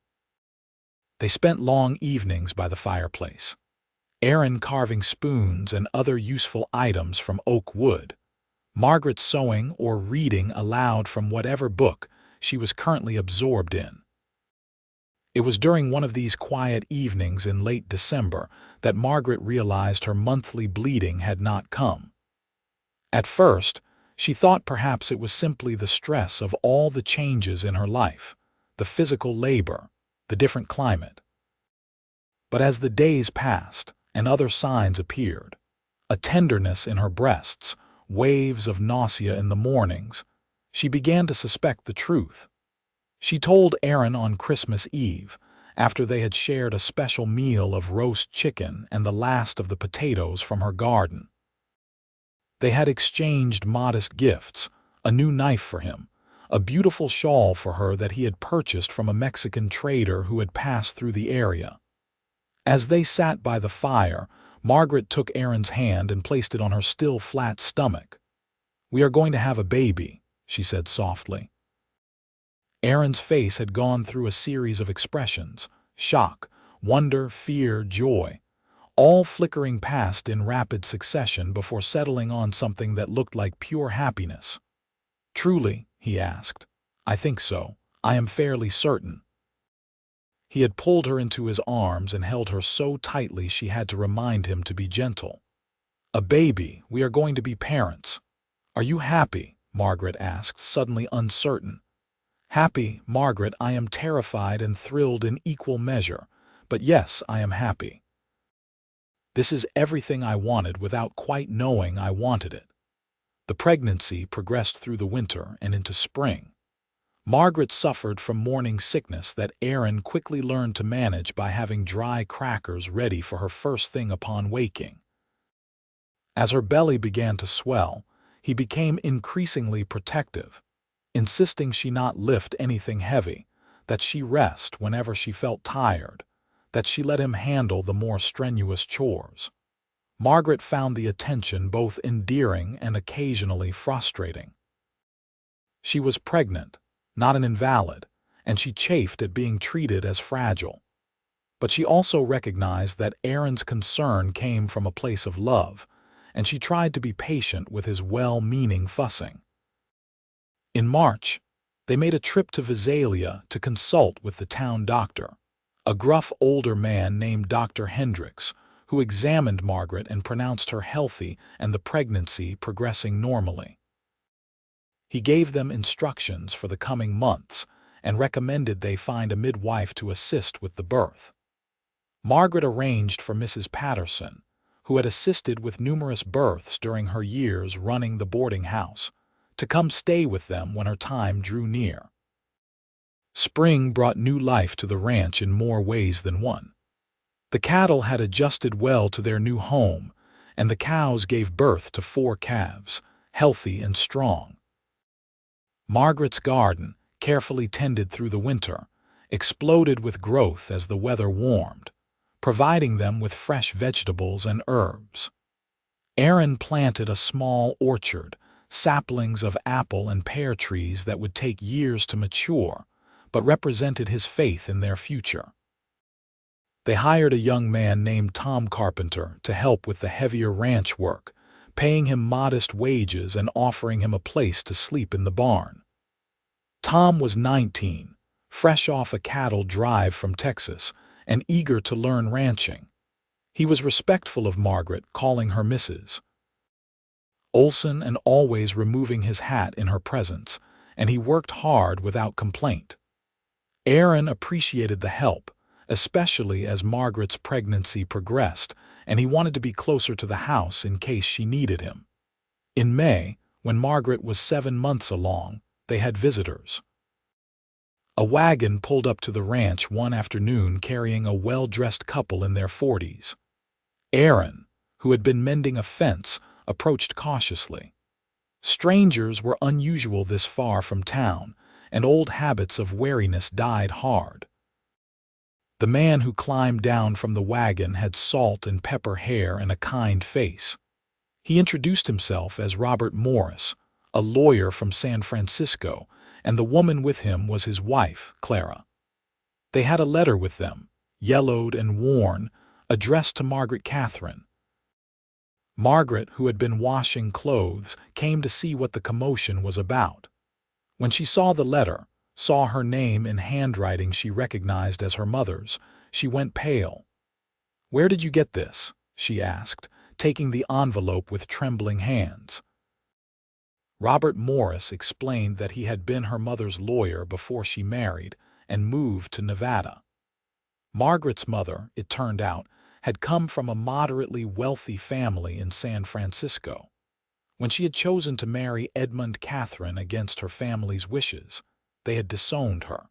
They spent long evenings by the fireplace, Aaron carving spoons and other useful items from oak wood, Margaret sewing or reading aloud from whatever book she was currently absorbed in. It was during one of these quiet evenings in late December that Margaret realized her monthly bleeding had not come. At first, she thought perhaps it was simply the stress of all the changes in her life, the physical labor, the different climate. But as the days passed and other signs appeared, a tenderness in her breasts, waves of nausea in the mornings, she began to suspect the truth. She told Aaron on Christmas Eve, after they had shared a special meal of roast chicken and the last of the potatoes from her garden. They had exchanged modest gifts, a new knife for him, a beautiful shawl for her that he had purchased from a Mexican trader who had passed through the area. As they sat by the fire, Margaret took Aaron's hand and placed it on her still flat stomach. "We are going to have a baby," she said softly. Aaron's face had gone through a series of expressions: shock, wonder, fear, joy, all flickering past in rapid succession before settling on something that looked like pure happiness. "Truly?" he asked. "I think so. I am fairly certain." He had pulled her into his arms and held her so tightly she had to remind him to be gentle. "A baby. We are going to be parents." "Are you happy?" Margaret asked, suddenly uncertain. "Happy, Margaret, I am terrified and thrilled in equal measure, but yes, I am happy. This is everything I wanted without quite knowing I wanted it." The pregnancy progressed through the winter and into spring. Margaret suffered from morning sickness that Aaron quickly learned to manage by having dry crackers ready for her first thing upon waking. As her belly began to swell, he became increasingly protective, insisting she not lift anything heavy, that she rest whenever she felt tired, that she let him handle the more strenuous chores. Margaret found the attention both endearing and occasionally frustrating. She was pregnant, not an invalid, and she chafed at being treated as fragile. But she also recognized that Aaron's concern came from a place of love, and she tried to be patient with his well-meaning fussing. In March, they made a trip to Visalia to consult with the town doctor, a gruff older man named Dr. Hendricks, who examined Margaret and pronounced her healthy and the pregnancy progressing normally. He gave them instructions for the coming months and recommended they find a midwife to assist with the birth. Margaret arranged for Mrs. Patterson, who had assisted with numerous births during her years running the boarding house, to come stay with them when her time drew near. Spring brought new life to the ranch in more ways than one. The cattle had adjusted well to their new home, and the cows gave birth to 4 calves, healthy and strong. Margaret's garden, carefully tended through the winter, exploded with growth as the weather warmed, providing them with fresh vegetables and herbs. Aaron planted a small orchard, saplings of apple and pear trees that would take years to mature, but represented his faith in their future. They hired a young man named Tom Carpenter to help with the heavier ranch work, paying him modest wages and offering him a place to sleep in the barn. Tom was 19, fresh off a cattle drive from Texas, and eager to learn ranching. He was respectful of Margaret, calling her Mrs. Olsen and always removing his hat in her presence, and he worked hard without complaint. Aaron appreciated the help, especially as Margaret's pregnancy progressed, and he wanted to be closer to the house in case she needed him. In May, when Margaret was 7 months along, they had visitors. A wagon pulled up to the ranch one afternoon carrying a well-dressed couple in their 40s. Aaron, who had been mending a fence, approached cautiously. Strangers were unusual this far from town, and old habits of wariness died hard. The man who climbed down from the wagon had salt and pepper hair and a kind face. He introduced himself as Robert Morris, a lawyer from San Francisco, and the woman with him was his wife, Clara. They had a letter with them, yellowed and worn, addressed to Margaret Katherine. Margaret, who had been washing clothes, came to see what the commotion was about. When she saw the letter, saw her name in handwriting she recognized as her mother's, she went pale. "Where did you get this?" she asked, taking the envelope with trembling hands. Robert Morris explained that he had been her mother's lawyer before she married and moved to Nevada. Margaret's mother, it turned out, had come from a moderately wealthy family in San Francisco. When she had chosen to marry Edmund Katherine against her family's wishes, they had disowned her.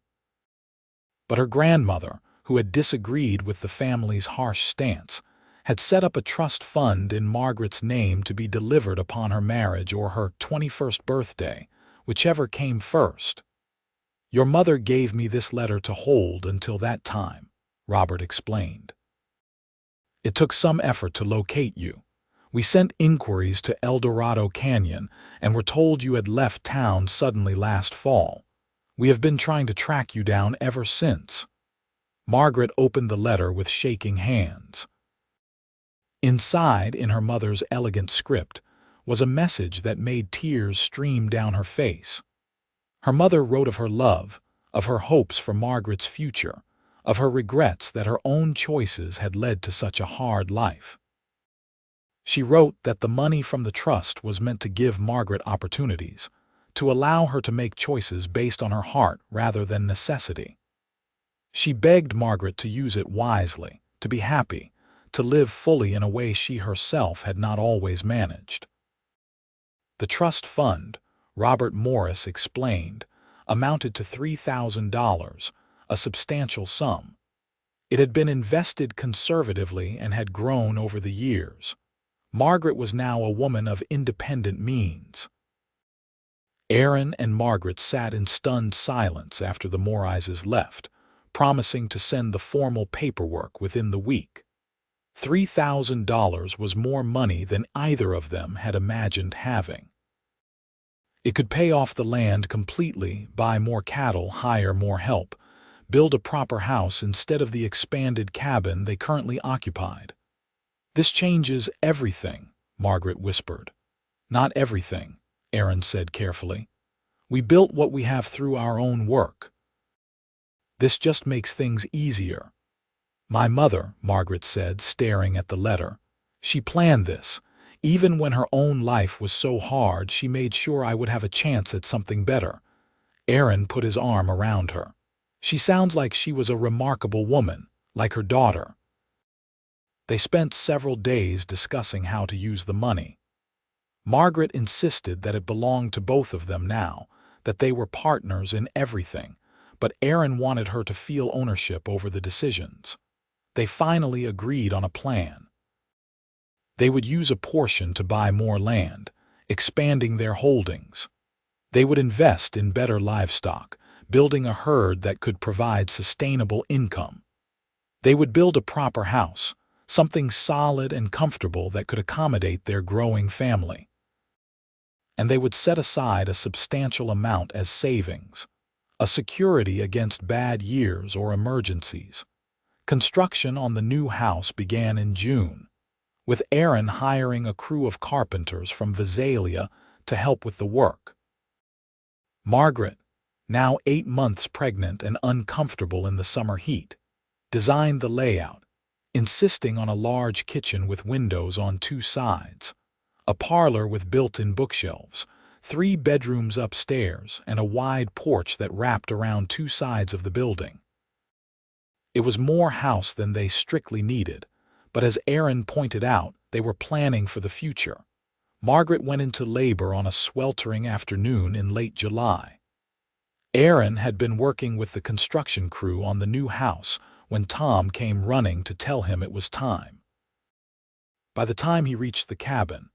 But her grandmother, who had disagreed with the family's harsh stance, had set up a trust fund in Margaret's name to be delivered upon her marriage or her 21st birthday, whichever came first. "Your mother gave me this letter to hold until that time," Robert explained. "It took some effort to locate you. We sent inquiries to Eldorado Canyon and were told you had left town suddenly last fall. We have been trying to track you down ever since." Margaret opened the letter with shaking hands. Inside, in her mother's elegant script, was a message that made tears stream down her face. Her mother wrote of her love, of her hopes for Margaret's future, of her regrets that her own choices had led to such a hard life. She wrote that the money from the trust was meant to give Margaret opportunities, to allow her to make choices based on her heart rather than necessity. She begged Margaret to use it wisely, to be happy, to live fully in a way she herself had not always managed. The trust fund, Robert Morris explained, amounted to $3,000, a substantial sum. It had been invested conservatively and had grown over the years. Margaret was now a woman of independent means. Aaron and Margaret sat in stunned silence after the Morrises left, promising to send the formal paperwork within the week. $3,000 was more money than either of them had imagined having. It could pay off the land completely, buy more cattle, hire more help, build a proper house instead of the expanded cabin they currently occupied. "This changes everything," Margaret whispered. "Not everything," Aaron said carefully. "We built what we have through our own work. This just makes things easier." "My mother," Margaret said, staring at the letter, "she planned this. Even when her own life was so hard, she made sure I would have a chance at something better." Aaron put his arm around her. "She sounds like she was a remarkable woman, like her daughter." They spent several days discussing how to use the money. Margaret insisted that it belonged to both of them now, that they were partners in everything, but Aaron wanted her to feel ownership over the decisions. They finally agreed on a plan. They would use a portion to buy more land, expanding their holdings. They would invest in better livestock, building a herd that could provide sustainable income. They would build a proper house, something solid and comfortable that could accommodate their growing family. and they would set aside a substantial amount as savings, a security against bad years or emergencies. Construction on the new house began in June, with Aaron hiring a crew of carpenters from Visalia to help with the work. Margaret, now 8 months pregnant and uncomfortable in the summer heat, designed the layout, insisting on a large kitchen with windows on 2 sides, a parlor with built-in bookshelves, 3 bedrooms upstairs, and a wide porch that wrapped around 2 sides of the building. It was more house than they strictly needed, but as Aaron pointed out, they were planning for the future. Margaret went into labor on a sweltering afternoon in late July. Aaron had been working with the construction crew on the new house when Tom came running to tell him it was time. By the time he reached the cabin,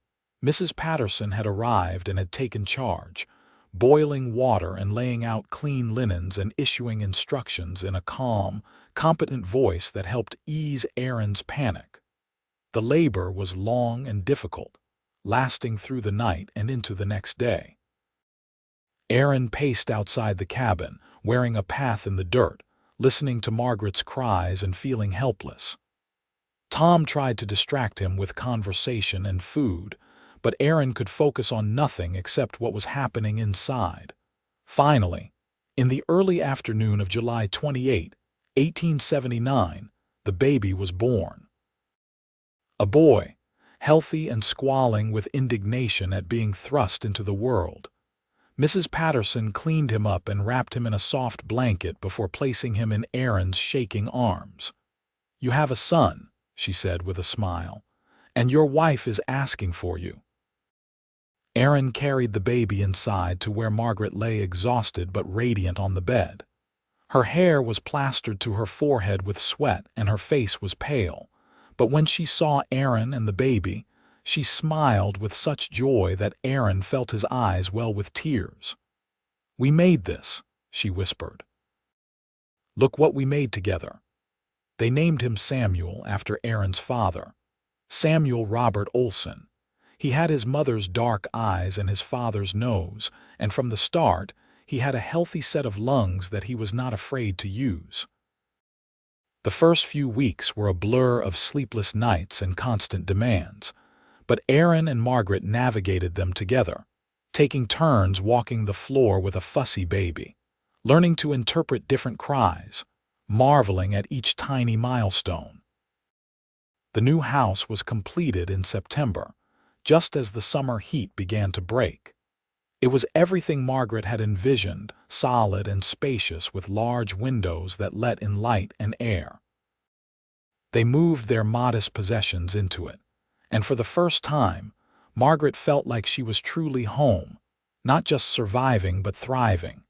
Mrs. Patterson had arrived and had taken charge, boiling water and laying out clean linens and issuing instructions in a calm, competent voice that helped ease Aaron's panic. The labor was long and difficult, lasting through the night and into the next day. Aaron paced outside the cabin, wearing a path in the dirt, listening to Margaret's cries and feeling helpless. Tom tried to distract him with conversation and food, but Aaron could focus on nothing except what was happening inside. Finally, in the early afternoon of July 28, 1879, the baby was born. A boy, healthy and squalling with indignation at being thrust into the world. Mrs. Patterson cleaned him up and wrapped him in a soft blanket before placing him in Aaron's shaking arms. "You have a son," she said with a smile, "and your wife is asking for you." Aaron carried the baby inside to where Margaret lay exhausted but radiant on the bed. Her hair was plastered to her forehead with sweat and her face was pale, but when she saw Aaron and the baby, she smiled with such joy that Aaron felt his eyes well with tears. "We made this," she whispered. "Look what we made together." They named him Samuel after Aaron's father, Samuel Robert Olsen. He had his mother's dark eyes and his father's nose, and from the start, he had a healthy set of lungs that he was not afraid to use. The first few weeks were a blur of sleepless nights and constant demands, but Aaron and Margaret navigated them together, taking turns walking the floor with a fussy baby, learning to interpret different cries, marveling at each tiny milestone. The new house was completed in September, just as the summer heat began to break. It was everything Margaret had envisioned, solid and spacious with large windows that let in light and air. They moved their modest possessions into it, and for the first time, Margaret felt like she was truly home, not just surviving but thriving.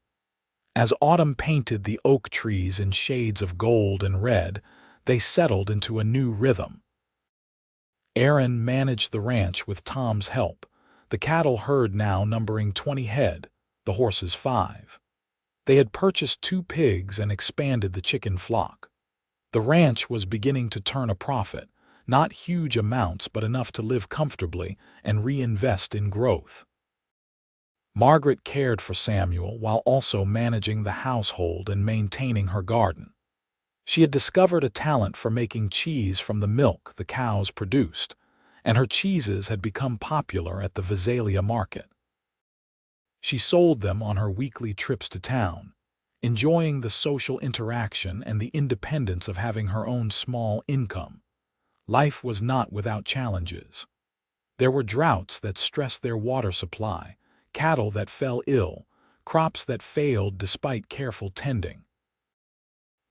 As autumn painted the oak trees in shades of gold and red, they settled into a new rhythm. Aaron managed the ranch with Tom's help, the cattle herd now numbering 20 head, the horses 5. They had purchased 2 pigs and expanded the chicken flock. The ranch was beginning to turn a profit, not huge amounts but enough to live comfortably and reinvest in growth. Margaret cared for Samuel while also managing the household and maintaining her garden. She had discovered a talent for making cheese from the milk the cows produced, and her cheeses had become popular at the Visalia market. She sold them on her weekly trips to town, enjoying the social interaction and the independence of having her own small income. Life was not without challenges. There were droughts that stressed their water supply, cattle that fell ill, crops that failed despite careful tending.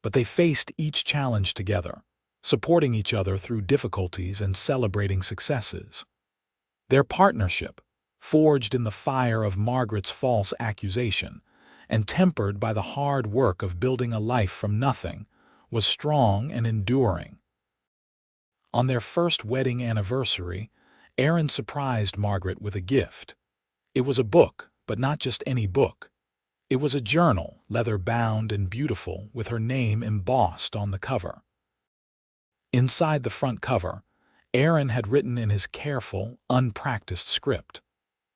But they faced each challenge together, supporting each other through difficulties and celebrating successes. Their partnership, forged in the fire of Margaret's false accusation and tempered by the hard work of building a life from nothing, was strong and enduring. On their first wedding anniversary, Aaron surprised Margaret with a gift. It was a book, but not just any book. It was a journal, leather-bound and beautiful, with her name embossed on the cover. Inside the front cover, Aaron had written in his careful, unpracticed script,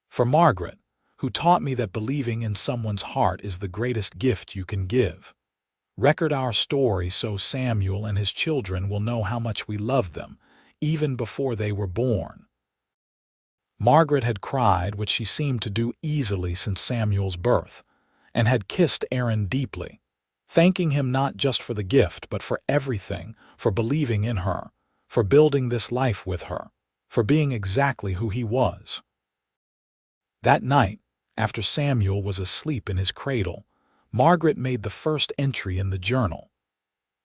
"For Margaret, who taught me that believing in someone's heart is the greatest gift you can give. Record our story so Samuel and his children will know how much we love them, even before they were born." Margaret had cried, which she seemed to do easily since Samuel's birth, and had kissed Aaron deeply, thanking him not just for the gift but for everything, for believing in her, for building this life with her, for being exactly who he was. That night, after Samuel was asleep in his cradle, Margaret made the first entry in the journal.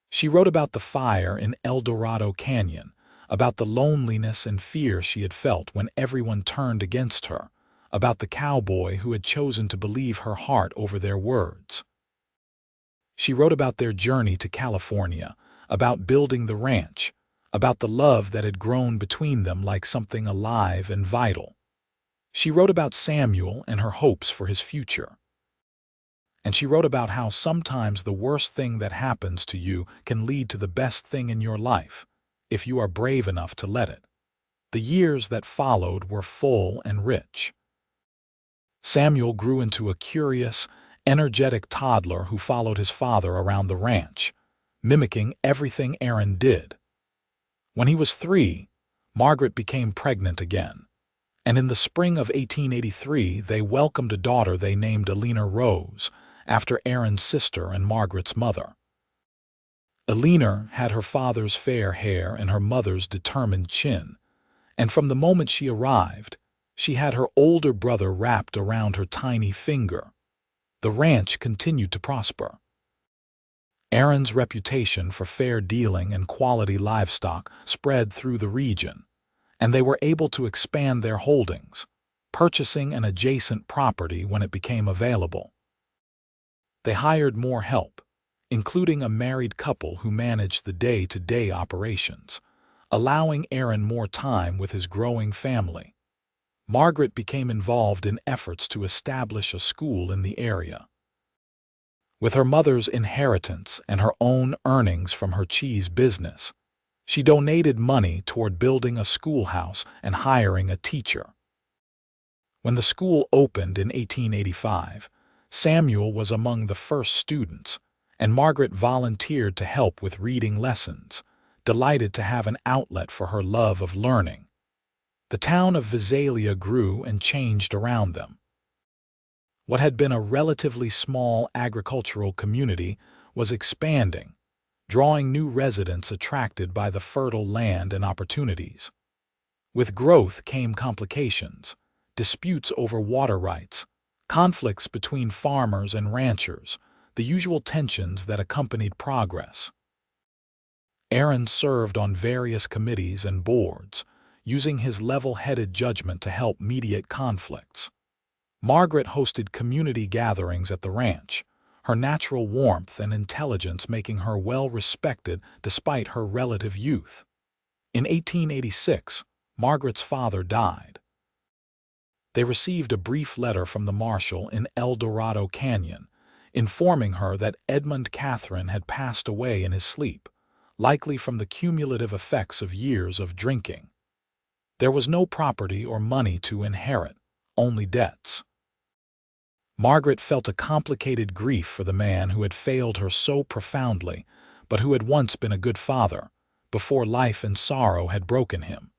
She wrote about the fire in Eldorado Canyon, about the loneliness and fear she had felt when everyone turned against her, about the cowboy who had chosen to believe her heart over their words. She wrote about their journey to California, about building the ranch, about the love that had grown between them like something alive and vital. She wrote about Samuel and her hopes for his future. And she wrote about how sometimes the worst thing that happens to you can lead to the best thing in your life, if you are brave enough to let it. The years that followed were full and rich. Samuel grew into a curious, energetic toddler who followed his father around the ranch, mimicking everything Aaron did. When he was 3, Margaret became pregnant again, and in the spring of 1883 they welcomed a daughter they named Elena Rose, after Aaron's sister and Margaret's mother. Elena had her father's fair hair and her mother's determined chin, and from the moment she arrived, she had her older brother wrapped around her tiny finger. The ranch continued to prosper. Aaron's reputation for fair dealing and quality livestock spread through the region, and they were able to expand their holdings, purchasing an adjacent property when it became available. They hired more help, including a married couple who managed the day-to-day operations, allowing Aaron more time with his growing family. Margaret became involved in efforts to establish a school in the area. With her mother's inheritance and her own earnings from her cheese business, she donated money toward building a schoolhouse and hiring a teacher. When the school opened in 1885, Samuel was among the first students, and Margaret volunteered to help with reading lessons, delighted to have an outlet for her love of learning. The town of Visalia grew and changed around them. What had been a relatively small agricultural community was expanding, drawing new residents attracted by the fertile land and opportunities. With growth came complications, disputes over water rights, conflicts between farmers and ranchers, the usual tensions that accompanied progress. Aaron served on various committees and boards, using his level-headed judgment to help mediate conflicts. Margaret hosted community gatherings at the ranch, her natural warmth and intelligence making her well-respected despite her relative youth. In 1886, Margaret's father died. They received a brief letter from the marshal in Eldorado Canyon, informing her that Margaret Katherine had passed away in his sleep, likely from the cumulative effects of years of drinking. There was no property or money to inherit, only debts. Margaret felt a complicated grief for the man who had failed her so profoundly, but who had once been a good father, before life and sorrow had broken him.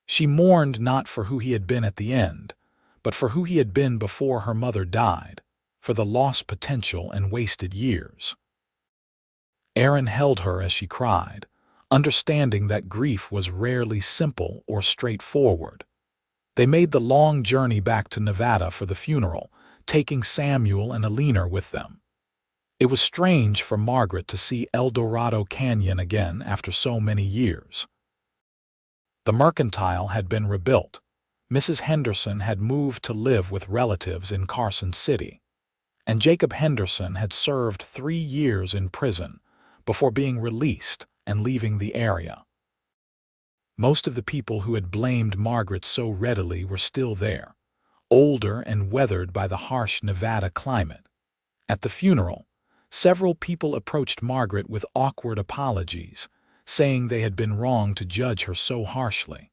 She mourned not for who he had been at the end, but for who he had been before her mother died, for the lost potential and wasted years. Aaron held her as she cried, understanding that grief was rarely simple or straightforward. They made the long journey back to Nevada for the funeral, taking Samuel and Elena with them. It was strange for Margaret to see Eldorado Canyon again after so many years. The mercantile had been rebuilt. Mrs. Henderson had moved to live with relatives in Carson City, and Jacob Henderson had served 3 years in prison before being released and leaving the area. Most of the people who had blamed Margaret so readily were still there, older and weathered by the harsh Nevada climate. At the funeral, several people approached Margaret with awkward apologies, saying they had been wrong to judge her so harshly.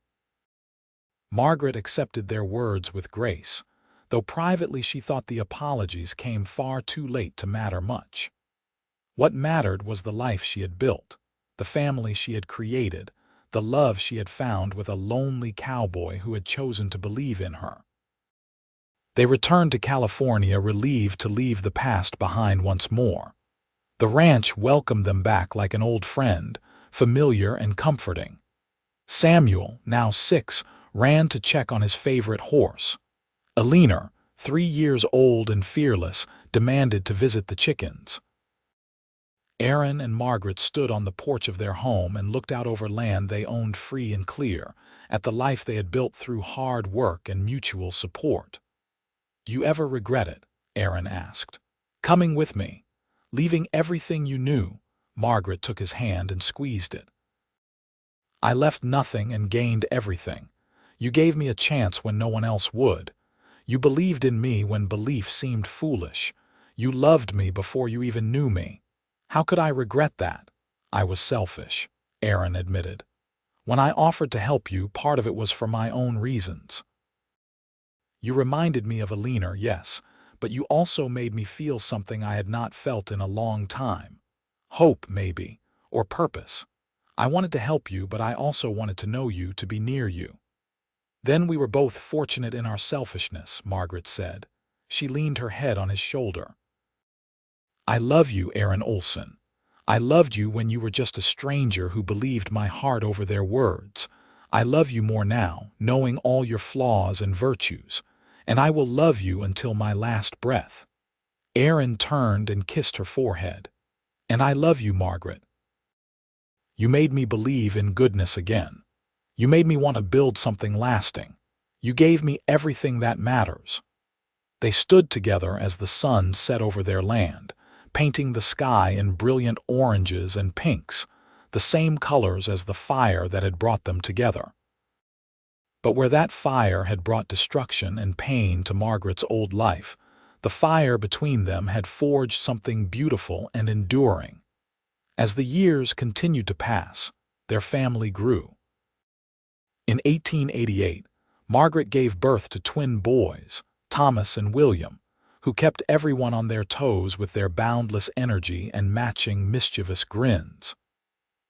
Margaret accepted their words with grace, though privately she thought the apologies came far too late to matter much. What mattered was the life she had built, the family she had created, the love she had found with a lonely cowboy who had chosen to believe in her. They returned to California, relieved to leave the past behind once more. The ranch welcomed them back like an old friend, familiar and comforting. Samuel, now 6, ran to check on his favorite horse. Eleanor, 3 years old and fearless, demanded to visit the chickens. Aaron and Margaret stood on the porch of their home and looked out over land they owned free and clear, at the life they had built through hard work and mutual support. "You ever regret it?" Aaron asked. "Coming with me, leaving everything you knew?" Margaret took his hand and squeezed it. "I left nothing and gained everything. You gave me a chance when no one else would. You believed in me when belief seemed foolish. You loved me before you even knew me. How could I regret that?" "I was selfish," Aaron admitted. "When I offered to help you, part of it was for my own reasons. You reminded me of Eleanor, yes, but you also made me feel something I had not felt in a long time. Hope, maybe, or purpose. I wanted to help you, but I also wanted to know you, to be near you." "Then we were both fortunate in our selfishness," Margaret said. She leaned her head on his shoulder. "I love you, Aaron Olsen. I loved you when you were just a stranger who believed my heart over their words. I love you more now, knowing all your flaws and virtues, and I will love you until my last breath." Aaron turned and kissed her forehead. "And I love you, Margaret. You made me believe in goodness again. You made me want to build something lasting. You gave me everything that matters." They stood together as the sun set over their land, painting the sky in brilliant oranges and pinks, the same colors as the fire that had brought them together. But where that fire had brought destruction and pain to Margaret's old life, the fire between them had forged something beautiful and enduring. As the years continued to pass, their family grew. In 1888, Margaret gave birth to twin boys, Thomas and William, who kept everyone on their toes with their boundless energy and matching mischievous grins.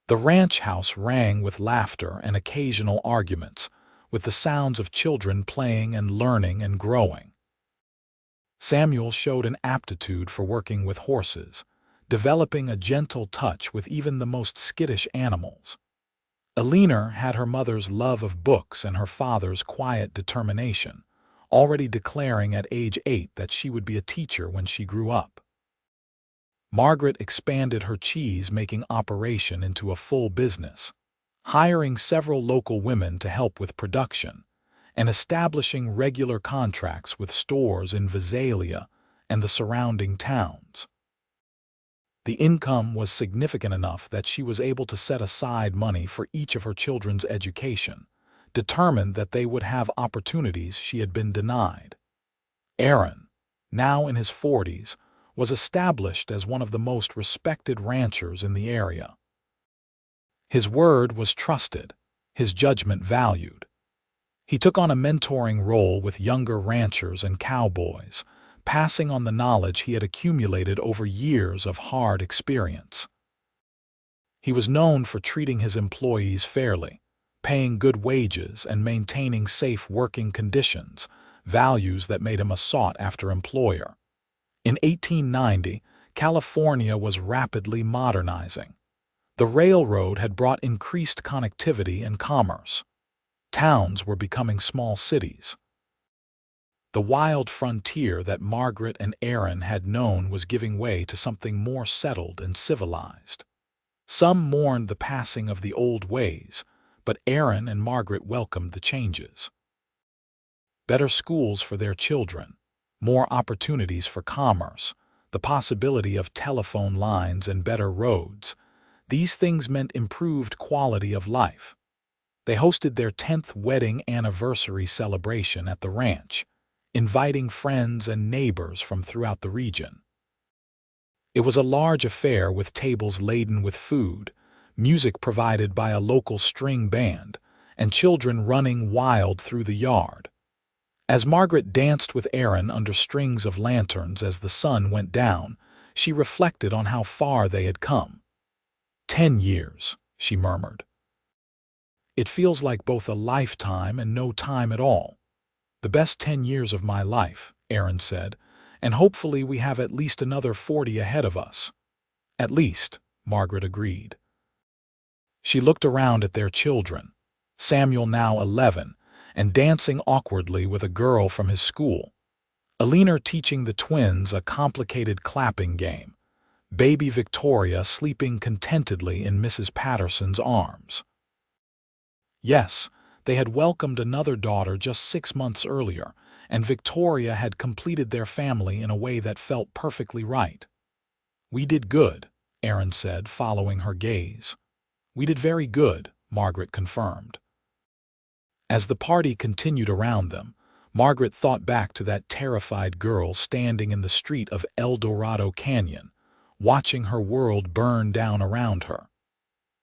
The ranch house rang with laughter and occasional arguments, with the sounds of children playing and learning and growing. Samuel showed an aptitude for working with horses, developing a gentle touch with even the most skittish animals. Eleanor had her mother's love of books and her father's quiet determination, already declaring at age 8 that she would be a teacher when she grew up. Margaret expanded her cheese-making operation into a full business, hiring several local women to help with production, and establishing regular contracts with stores in Visalia and the surrounding towns. The income was significant enough that she was able to set aside money for each of her children's education, determined that they would have opportunities she had been denied. Aaron, now in his 40s, was established as one of the most respected ranchers in the area. His word was trusted, his judgment valued. He took on a mentoring role with younger ranchers and cowboys, passing on the knowledge he had accumulated over years of hard experience. He was known for treating his employees fairly, paying good wages and maintaining safe working conditions, values that made him a sought-after employer. In 1890, California was rapidly modernizing. The railroad had brought increased connectivity and commerce. Towns were becoming small cities. The wild frontier that Margaret and Aaron had known was giving way to something more settled and civilized. Some mourned the passing of the old ways, but Aaron and Margaret welcomed the changes. Better schools for their children, more opportunities for commerce, the possibility of telephone lines and better roads. These things meant improved quality of life. They hosted their 10th wedding anniversary celebration at the ranch, inviting friends and neighbors from throughout the region. It was a large affair with tables laden with food, music provided by a local string band, and children running wild through the yard. As Margaret danced with Aaron under strings of lanterns as the sun went down, she reflected on how far they had come. 10 years, she murmured. It feels like both a lifetime and no time at all. The best 10 years of my life, Aaron said, and hopefully we have at least another 40 ahead of us. At least, Margaret agreed. She looked around at their children, Samuel now 11, and dancing awkwardly with a girl from his school. Alina teaching the twins a complicated clapping game. Baby Victoria sleeping contentedly in Mrs. Patterson's arms. Yes, they had welcomed another daughter just 6 months earlier, and Victoria had completed their family in a way that felt perfectly right. We did good, Aaron said, following her gaze. We did very good, Margaret confirmed. As the party continued around them, Margaret thought back to that terrified girl standing in the street of Eldorado Canyon, watching her world burn down around her.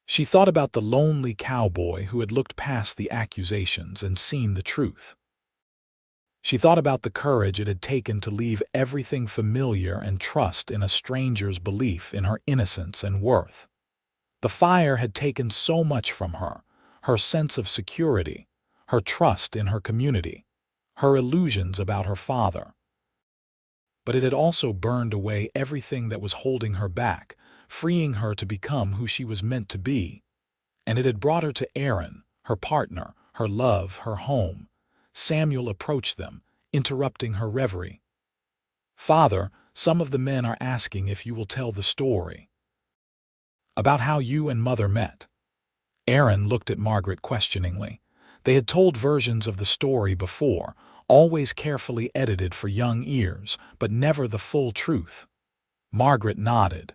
She thought about the lonely cowboy who had looked past the accusations and seen the truth. She thought about the courage it had taken to leave everything familiar and trust in a stranger's belief in her innocence and worth. The fire had taken so much from her, her sense of security, her trust in her community, her illusions about her father. But it had also burned away everything that was holding her back, freeing her to become who she was meant to be. And it had brought her to Aaron, her partner, her love, her home. Samuel approached them, interrupting her reverie. "Father, some of the men are asking if you will tell the story about how you and Mother met." Aaron looked at Margaret questioningly. They had told versions of the story before, always carefully edited for young ears, but never the full truth. Margaret nodded.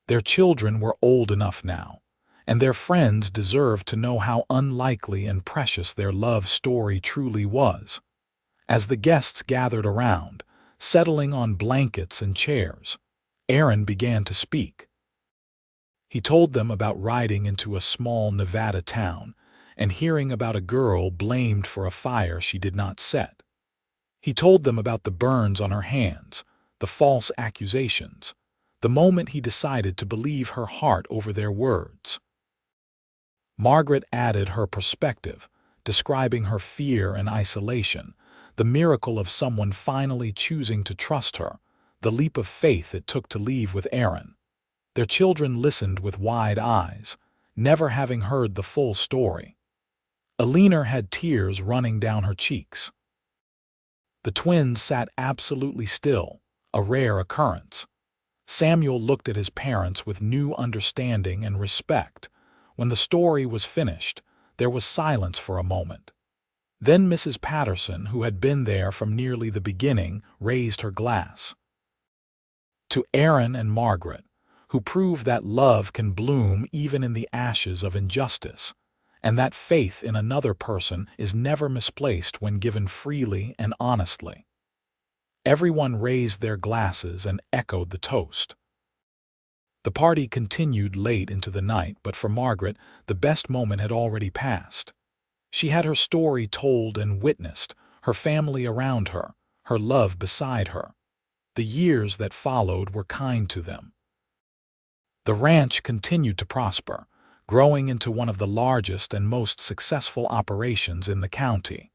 Their children were old enough now, and their friends deserved to know how unlikely and precious their love story truly was. As the guests gathered around, settling on blankets and chairs, Aaron began to speak. He told them about riding into a small Nevada town and hearing about a girl blamed for a fire she did not set. He told them about the burns on her hands, the false accusations, the moment he decided to believe her heart over their words. Margaret added her perspective, describing her fear and isolation, the miracle of someone finally choosing to trust her, the leap of faith it took to leave with Aaron. Their children listened with wide eyes, never having heard the full story. Alina had tears running down her cheeks. The twins sat absolutely still, a rare occurrence. Samuel looked at his parents with new understanding and respect. When the story was finished, there was silence for a moment. Then Mrs. Patterson, who had been there from nearly the beginning, raised her glass. To Aaron and Margaret, who proved that love can bloom even in the ashes of injustice, and that faith in another person is never misplaced when given freely and honestly. Everyone raised their glasses and echoed the toast. The party continued late into the night, but for Margaret, the best moment had already passed. She had her story told and witnessed, her family around her, her love beside her. The years that followed were kind to them. The ranch continued to prosper, growing into one of the largest and most successful operations in the county.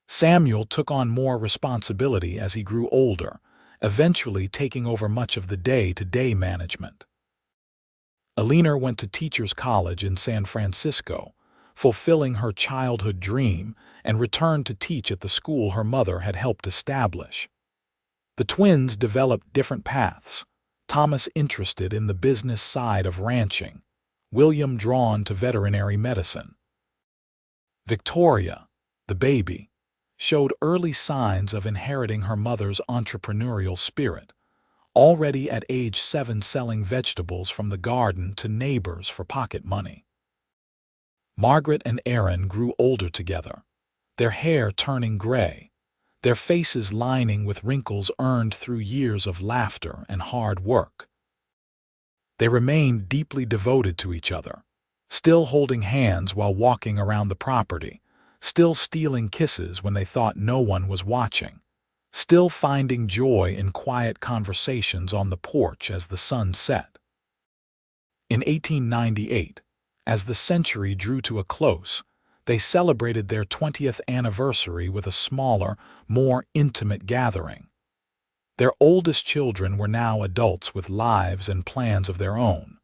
Samuel took on more responsibility as he grew older, eventually taking over much of the day-to-day management. Alina went to Teachers College in San Francisco, fulfilling her childhood dream, and returned to teach at the school her mother had helped establish. The twins developed different paths, Thomas interested in the business side of ranching, William drawn to veterinary medicine. Victoria, the baby, showed early signs of inheriting her mother's entrepreneurial spirit, already at age 7 selling vegetables from the garden to neighbors for pocket money. Margaret and Aaron grew older together, their hair turning gray, their faces lining with wrinkles earned through years of laughter and hard work. They remained deeply devoted to each other, still holding hands while walking around the property, still stealing kisses when they thought no one was watching, still finding joy in quiet conversations on the porch as the sun set. In 1898, as the century drew to a close, they celebrated their 20th anniversary with a smaller, more intimate gathering. Their oldest children were now adults with lives and plans of their own.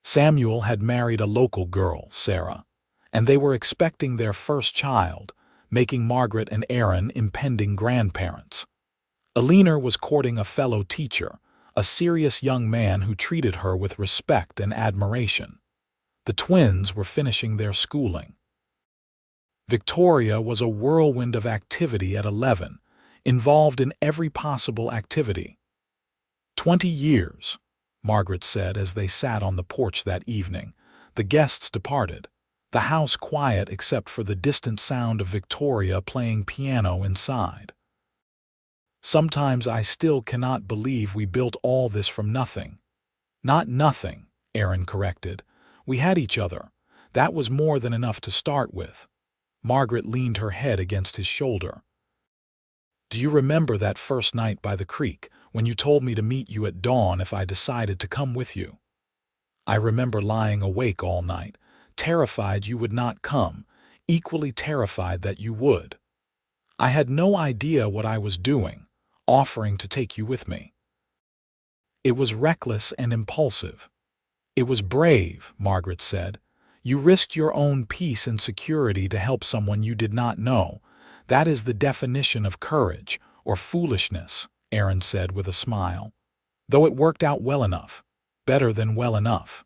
Samuel had married a local girl, Sarah, and they were expecting their first child, making Margaret and Aaron impending grandparents. Alina was courting a fellow teacher, a serious young man who treated her with respect and admiration. The twins were finishing their schooling. Victoria was a whirlwind of activity at 11, involved in every possible activity. 20 years, Margaret said as they sat on the porch that evening. The guests departed, the house quiet except for the distant sound of Victoria playing piano inside. Sometimes I still cannot believe we built all this from nothing. Not nothing, Aaron corrected. We had each other. That was more than enough to start with. Margaret leaned her head against his shoulder. Do you remember that first night by the creek, when you told me to meet you at dawn if I decided to come with you? I remember lying awake all night, terrified you would not come, equally terrified that you would. I had no idea what I was doing, offering to take you with me. It was reckless and impulsive. It was brave, Margaret said. You risked your own peace and security to help someone you did not know. That is the definition of courage, or foolishness, Aaron said with a smile. Though it worked out well enough. Better than well enough.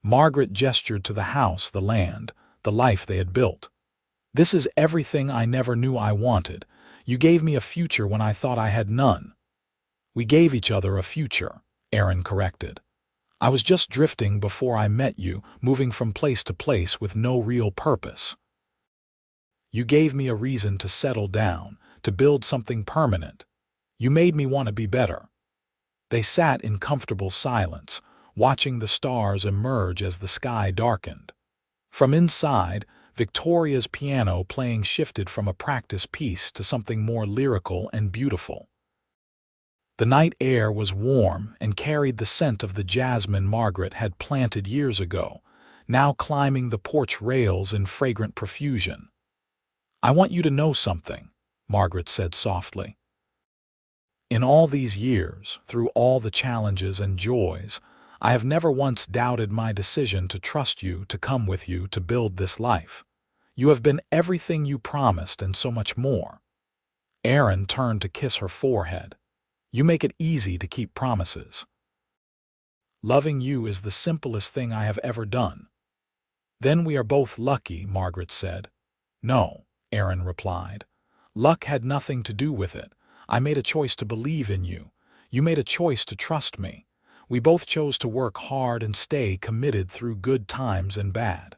Margaret gestured to the house, the land, the life they had built. This is everything I never knew I wanted. You gave me a future when I thought I had none. We gave each other a future, Aaron corrected. I was just drifting before I met you, moving from place to place with no real purpose. You gave me a reason to settle down, to build something permanent. You made me want to be better. They sat in comfortable silence, watching the stars emerge as the sky darkened. From inside, Victoria's piano playing shifted from a practice piece to something more lyrical and beautiful. The night air was warm and carried the scent of the jasmine Margaret had planted years ago, now climbing the porch rails in fragrant profusion. I want you to know something, Margaret said softly. In all these years, through all the challenges and joys, I have never once doubted my decision to trust you, to come with you, to build this life. You have been everything you promised and so much more. Aaron turned to kiss her forehead. You make it easy to keep promises. Loving you is the simplest thing I have ever done. Then we are both lucky, Margaret said. No, Aaron replied. Luck had nothing to do with it. I made a choice to believe in you. You made a choice to trust me. We both chose to work hard and stay committed through good times and bad.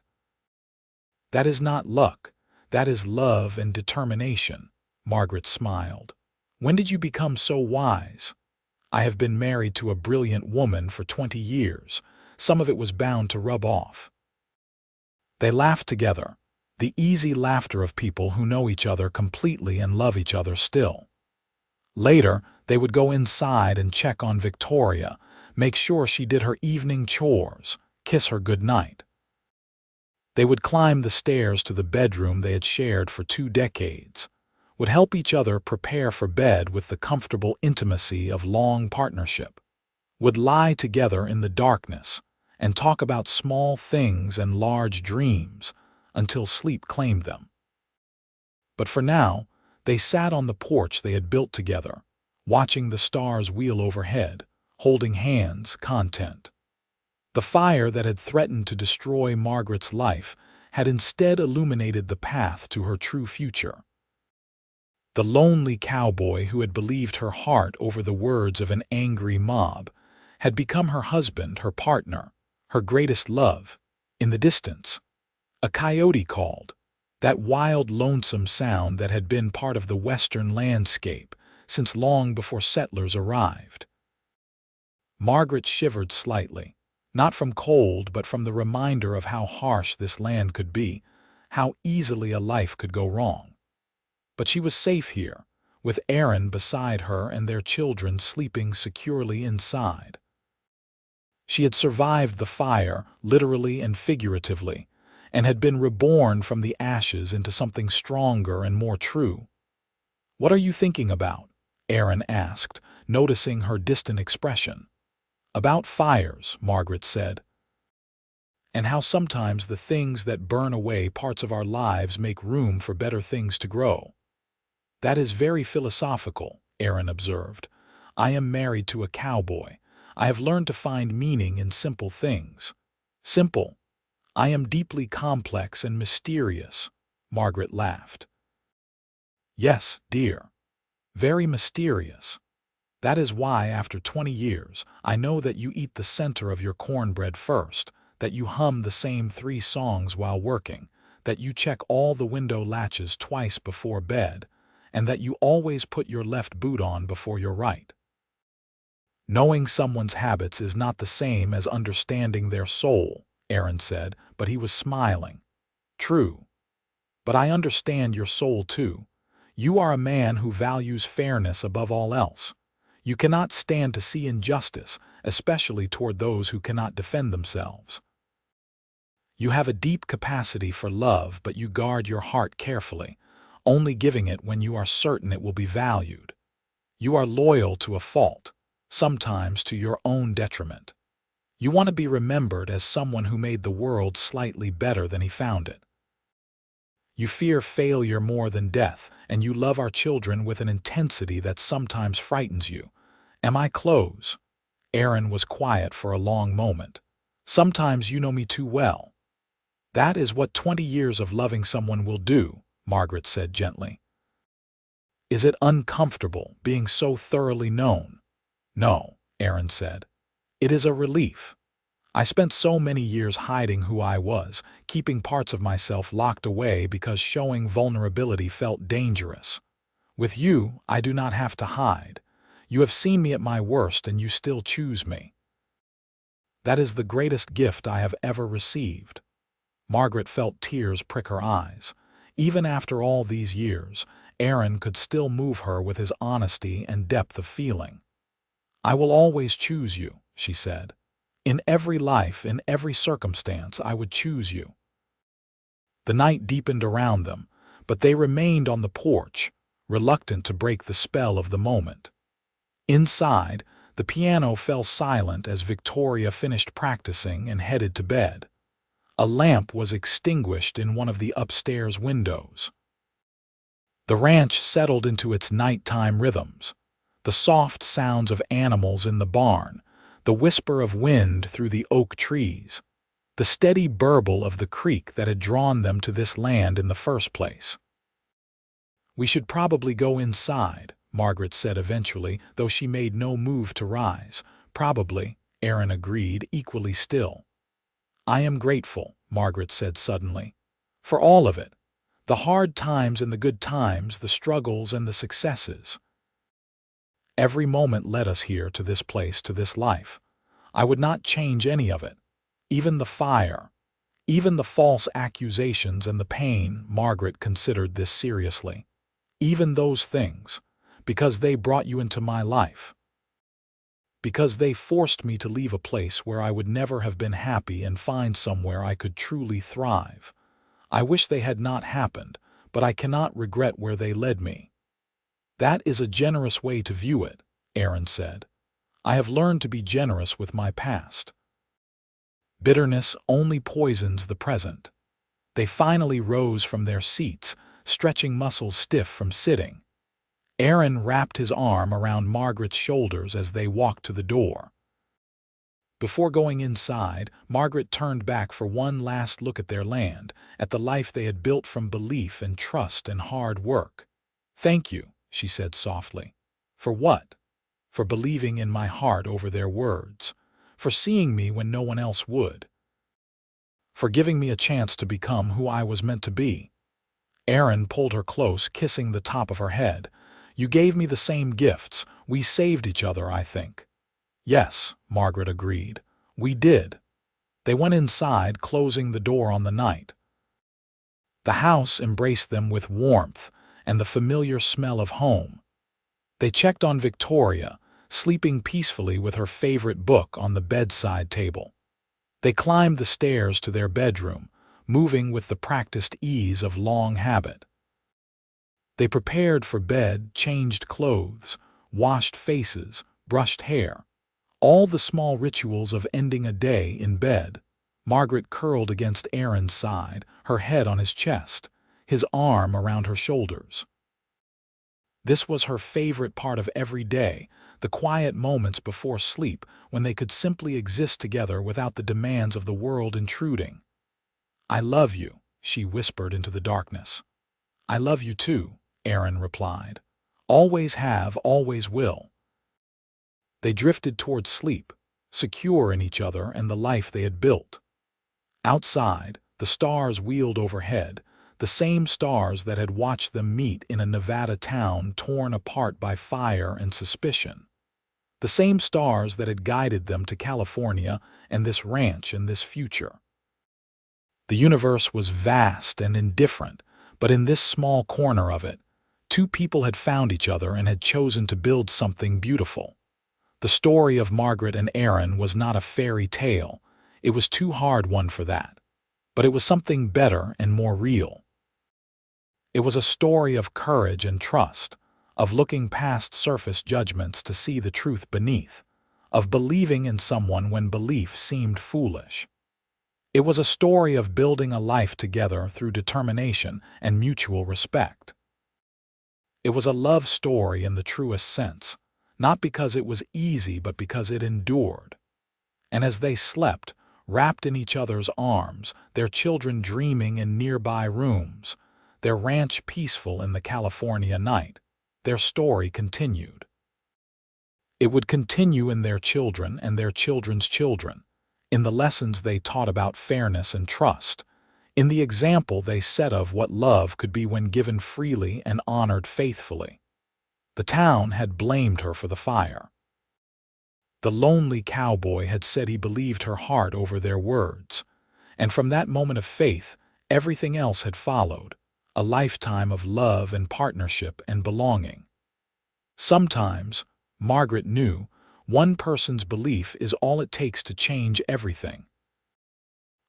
That is not luck. That is love and determination, Margaret smiled. When did you become so wise? I have been married to a brilliant woman for 20 years. Some of it was bound to rub off. They laughed together, the easy laughter of people who know each other completely and love each other still. Later, they would go inside and check on Victoria, make sure she did her evening chores, kiss her good night. They would climb the stairs to the bedroom they had shared for 2 decades, would help each other prepare for bed with the comfortable intimacy of long partnership, would lie together in the darkness and talk about small things and large dreams until sleep claimed them. But for now, they sat on the porch they had built together, watching the stars wheel overhead, holding hands, content. The fire that had threatened to destroy Margaret's life had instead illuminated the path to her true future. The lonely cowboy who had believed her heart over the words of an angry mob had become her husband, her partner, her greatest love. In the distance, a coyote called, that wild, lonesome sound that had been part of the western landscape since long before settlers arrived. Margaret shivered slightly, not from cold but from the reminder of how harsh this land could be, how easily a life could go wrong. But she was safe here, with Aaron beside her and their children sleeping securely inside. She had survived the fire, literally and figuratively, and had been reborn from the ashes into something stronger and more true. "What are you thinking about?" Aaron asked, noticing her distant expression. "About fires," Margaret said, "and how sometimes the things that burn away parts of our lives make room for better things to grow." "That is very philosophical," Aaron observed. "I am married to a cowboy. I have learned to find meaning in simple things." "Simple? I am deeply complex and mysterious," Margaret laughed. "Yes, dear. Very mysterious. That is why, after 20 years, I know that you eat the center of your cornbread first, that you hum the same 3 songs while working, that you check all the window latches twice before bed, and that you always put your left boot on before your right. Knowing someone's habits is not the same as understanding their soul," Aaron said, but he was smiling. "True. But I understand your soul too. You are a man who values fairness above all else. You cannot stand to see injustice, especially toward those who cannot defend themselves. You have a deep capacity for love, but you guard your heart carefully, only giving it when you are certain it will be valued. You are loyal to a fault, sometimes to your own detriment. You want to be remembered as someone who made the world slightly better than he found it. You fear failure more than death, and you love our children with an intensity that sometimes frightens you. Am I close?" Aaron was quiet for a long moment. "Sometimes you know me too well." "That is what 20 years of loving someone will do," Margaret said gently. "Is it uncomfortable being so thoroughly known?" "No," Aaron said. "It is a relief. I spent so many years hiding who I was, keeping parts of myself locked away because showing vulnerability felt dangerous. With you, I do not have to hide. You have seen me at my worst and you still choose me. That is the greatest gift I have ever received." Margaret felt tears prick her eyes. Even after all these years, Aaron could still move her with his honesty and depth of feeling. "I will always choose you," she said. "In every life, in every circumstance, I would choose you." The night deepened around them, but they remained on the porch, reluctant to break the spell of the moment. Inside, the piano fell silent as Victoria finished practicing and headed to bed. A lamp was extinguished in one of the upstairs windows. The ranch settled into its nighttime rhythms. The soft sounds of animals in the barn, the whisper of wind through the oak trees, the steady burble of the creek that had drawn them to this land in the first place. "We should probably go inside," Margaret said eventually, though she made no move to rise. "Probably," Aaron agreed, equally still. "I am grateful," Margaret said suddenly, "for all of it. The hard times and the good times, the struggles and the successes. Every moment led us here, to this place, to this life. I would not change any of it. Even the fire, even the false accusations and the pain." Margaret considered this seriously. "Even those things, because they brought you into my life. Because they forced me to leave a place where I would never have been happy and find somewhere I could truly thrive. I wish they had not happened, but I cannot regret where they led me." "That is a generous way to view it," Aaron said. "I have learned to be generous with my past. Bitterness only poisons the present." They finally rose from their seats, stretching muscles stiff from sitting. Aaron wrapped his arm around Margaret's shoulders as they walked to the door. Before going inside, Margaret turned back for one last look at their land, at the life they had built from belief and trust and hard work. "Thank you," she said softly. "For what?" "For believing in my heart over their words. For seeing me when no one else would. For giving me a chance to become who I was meant to be." Aaron pulled her close, kissing the top of her head. "You gave me the same gifts. We saved each other, I think." "Yes," Margaret agreed. "We did." They went inside, closing the door on the night. The house embraced them with warmth and the familiar smell of home. They checked on Victoria, sleeping peacefully with her favorite book on the bedside table. They climbed the stairs to their bedroom, moving with the practiced ease of long habit. They prepared for bed, changed clothes, washed faces, brushed hair. All the small rituals of ending a day in bed. Margaret curled against Aaron's side, her head on his chest, his arm around her shoulders. This was her favorite part of every day, the quiet moments before sleep when they could simply exist together without the demands of the world intruding. "I love you," she whispered into the darkness. "I love you too," Aaron replied. "Always have, always will." They drifted toward sleep, secure in each other and the life they had built. Outside, the stars wheeled overhead, the same stars that had watched them meet in a Nevada town torn apart by fire and suspicion. The same stars that had guided them to California and this ranch and this future. The universe was vast and indifferent, but in this small corner of it, two people had found each other and had chosen to build something beautiful. The story of Margaret and Aaron was not a fairy tale. It was too hard one for that. But it was something better and more real. It was a story of courage and trust, of looking past surface judgments to see the truth beneath, of believing in someone when belief seemed foolish. It was a story of building a life together through determination and mutual respect. It was a love story in the truest sense, not because it was easy but because it endured. And as they slept, wrapped in each other's arms, their children dreaming in nearby rooms, their ranch peaceful in the California night, their story continued. It would continue in their children and their children's children, in the lessons they taught about fairness and trust, in the example they set of what love could be when given freely and honored faithfully. The town had blamed her for the fire. The lonely cowboy had said he believed her heart over their words, and from that moment of faith, everything else had followed, a lifetime of love and partnership and belonging. Sometimes, Margaret knew, one person's belief is all it takes to change everything.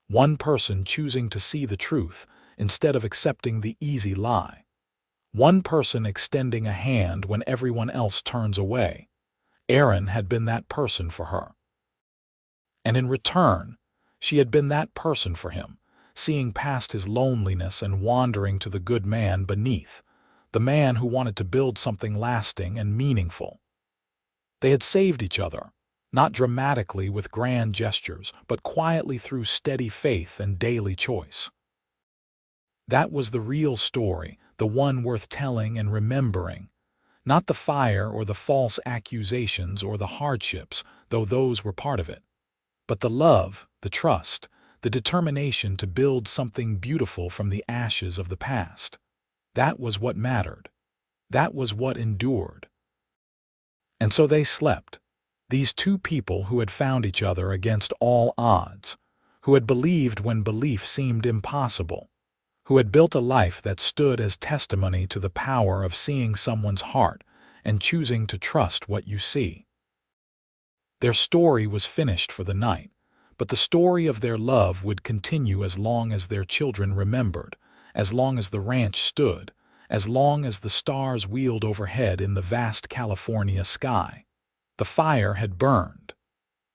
One person choosing to see the truth instead of accepting the easy lie. One person extending a hand when everyone else turns away. Aaron had been that person for her. And in return, she had been that person for him, seeing past his loneliness and wandering to the good man beneath, the man who wanted to build something lasting and meaningful. They had saved each other, not dramatically with grand gestures, but quietly through steady faith and daily choice. That was the real story, the one worth telling and remembering. Not the fire or the false accusations or the hardships, though those were part of it. But the love, the trust, the determination to build something beautiful from the ashes of the past. That was what mattered. That was what endured. And so they slept, these two people who had found each other against all odds, who had believed when belief seemed impossible, who had built a life that stood as testimony to the power of seeing someone's heart and choosing to trust what you see. Their story was finished for the night, but the story of their love would continue as long as their children remembered, as long as the ranch stood, as long as the stars wheeled overhead in the vast California sky. The fire had burned.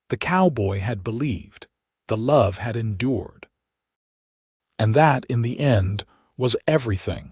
The cowboy had believed. The love had endured. And that, in the end, was everything.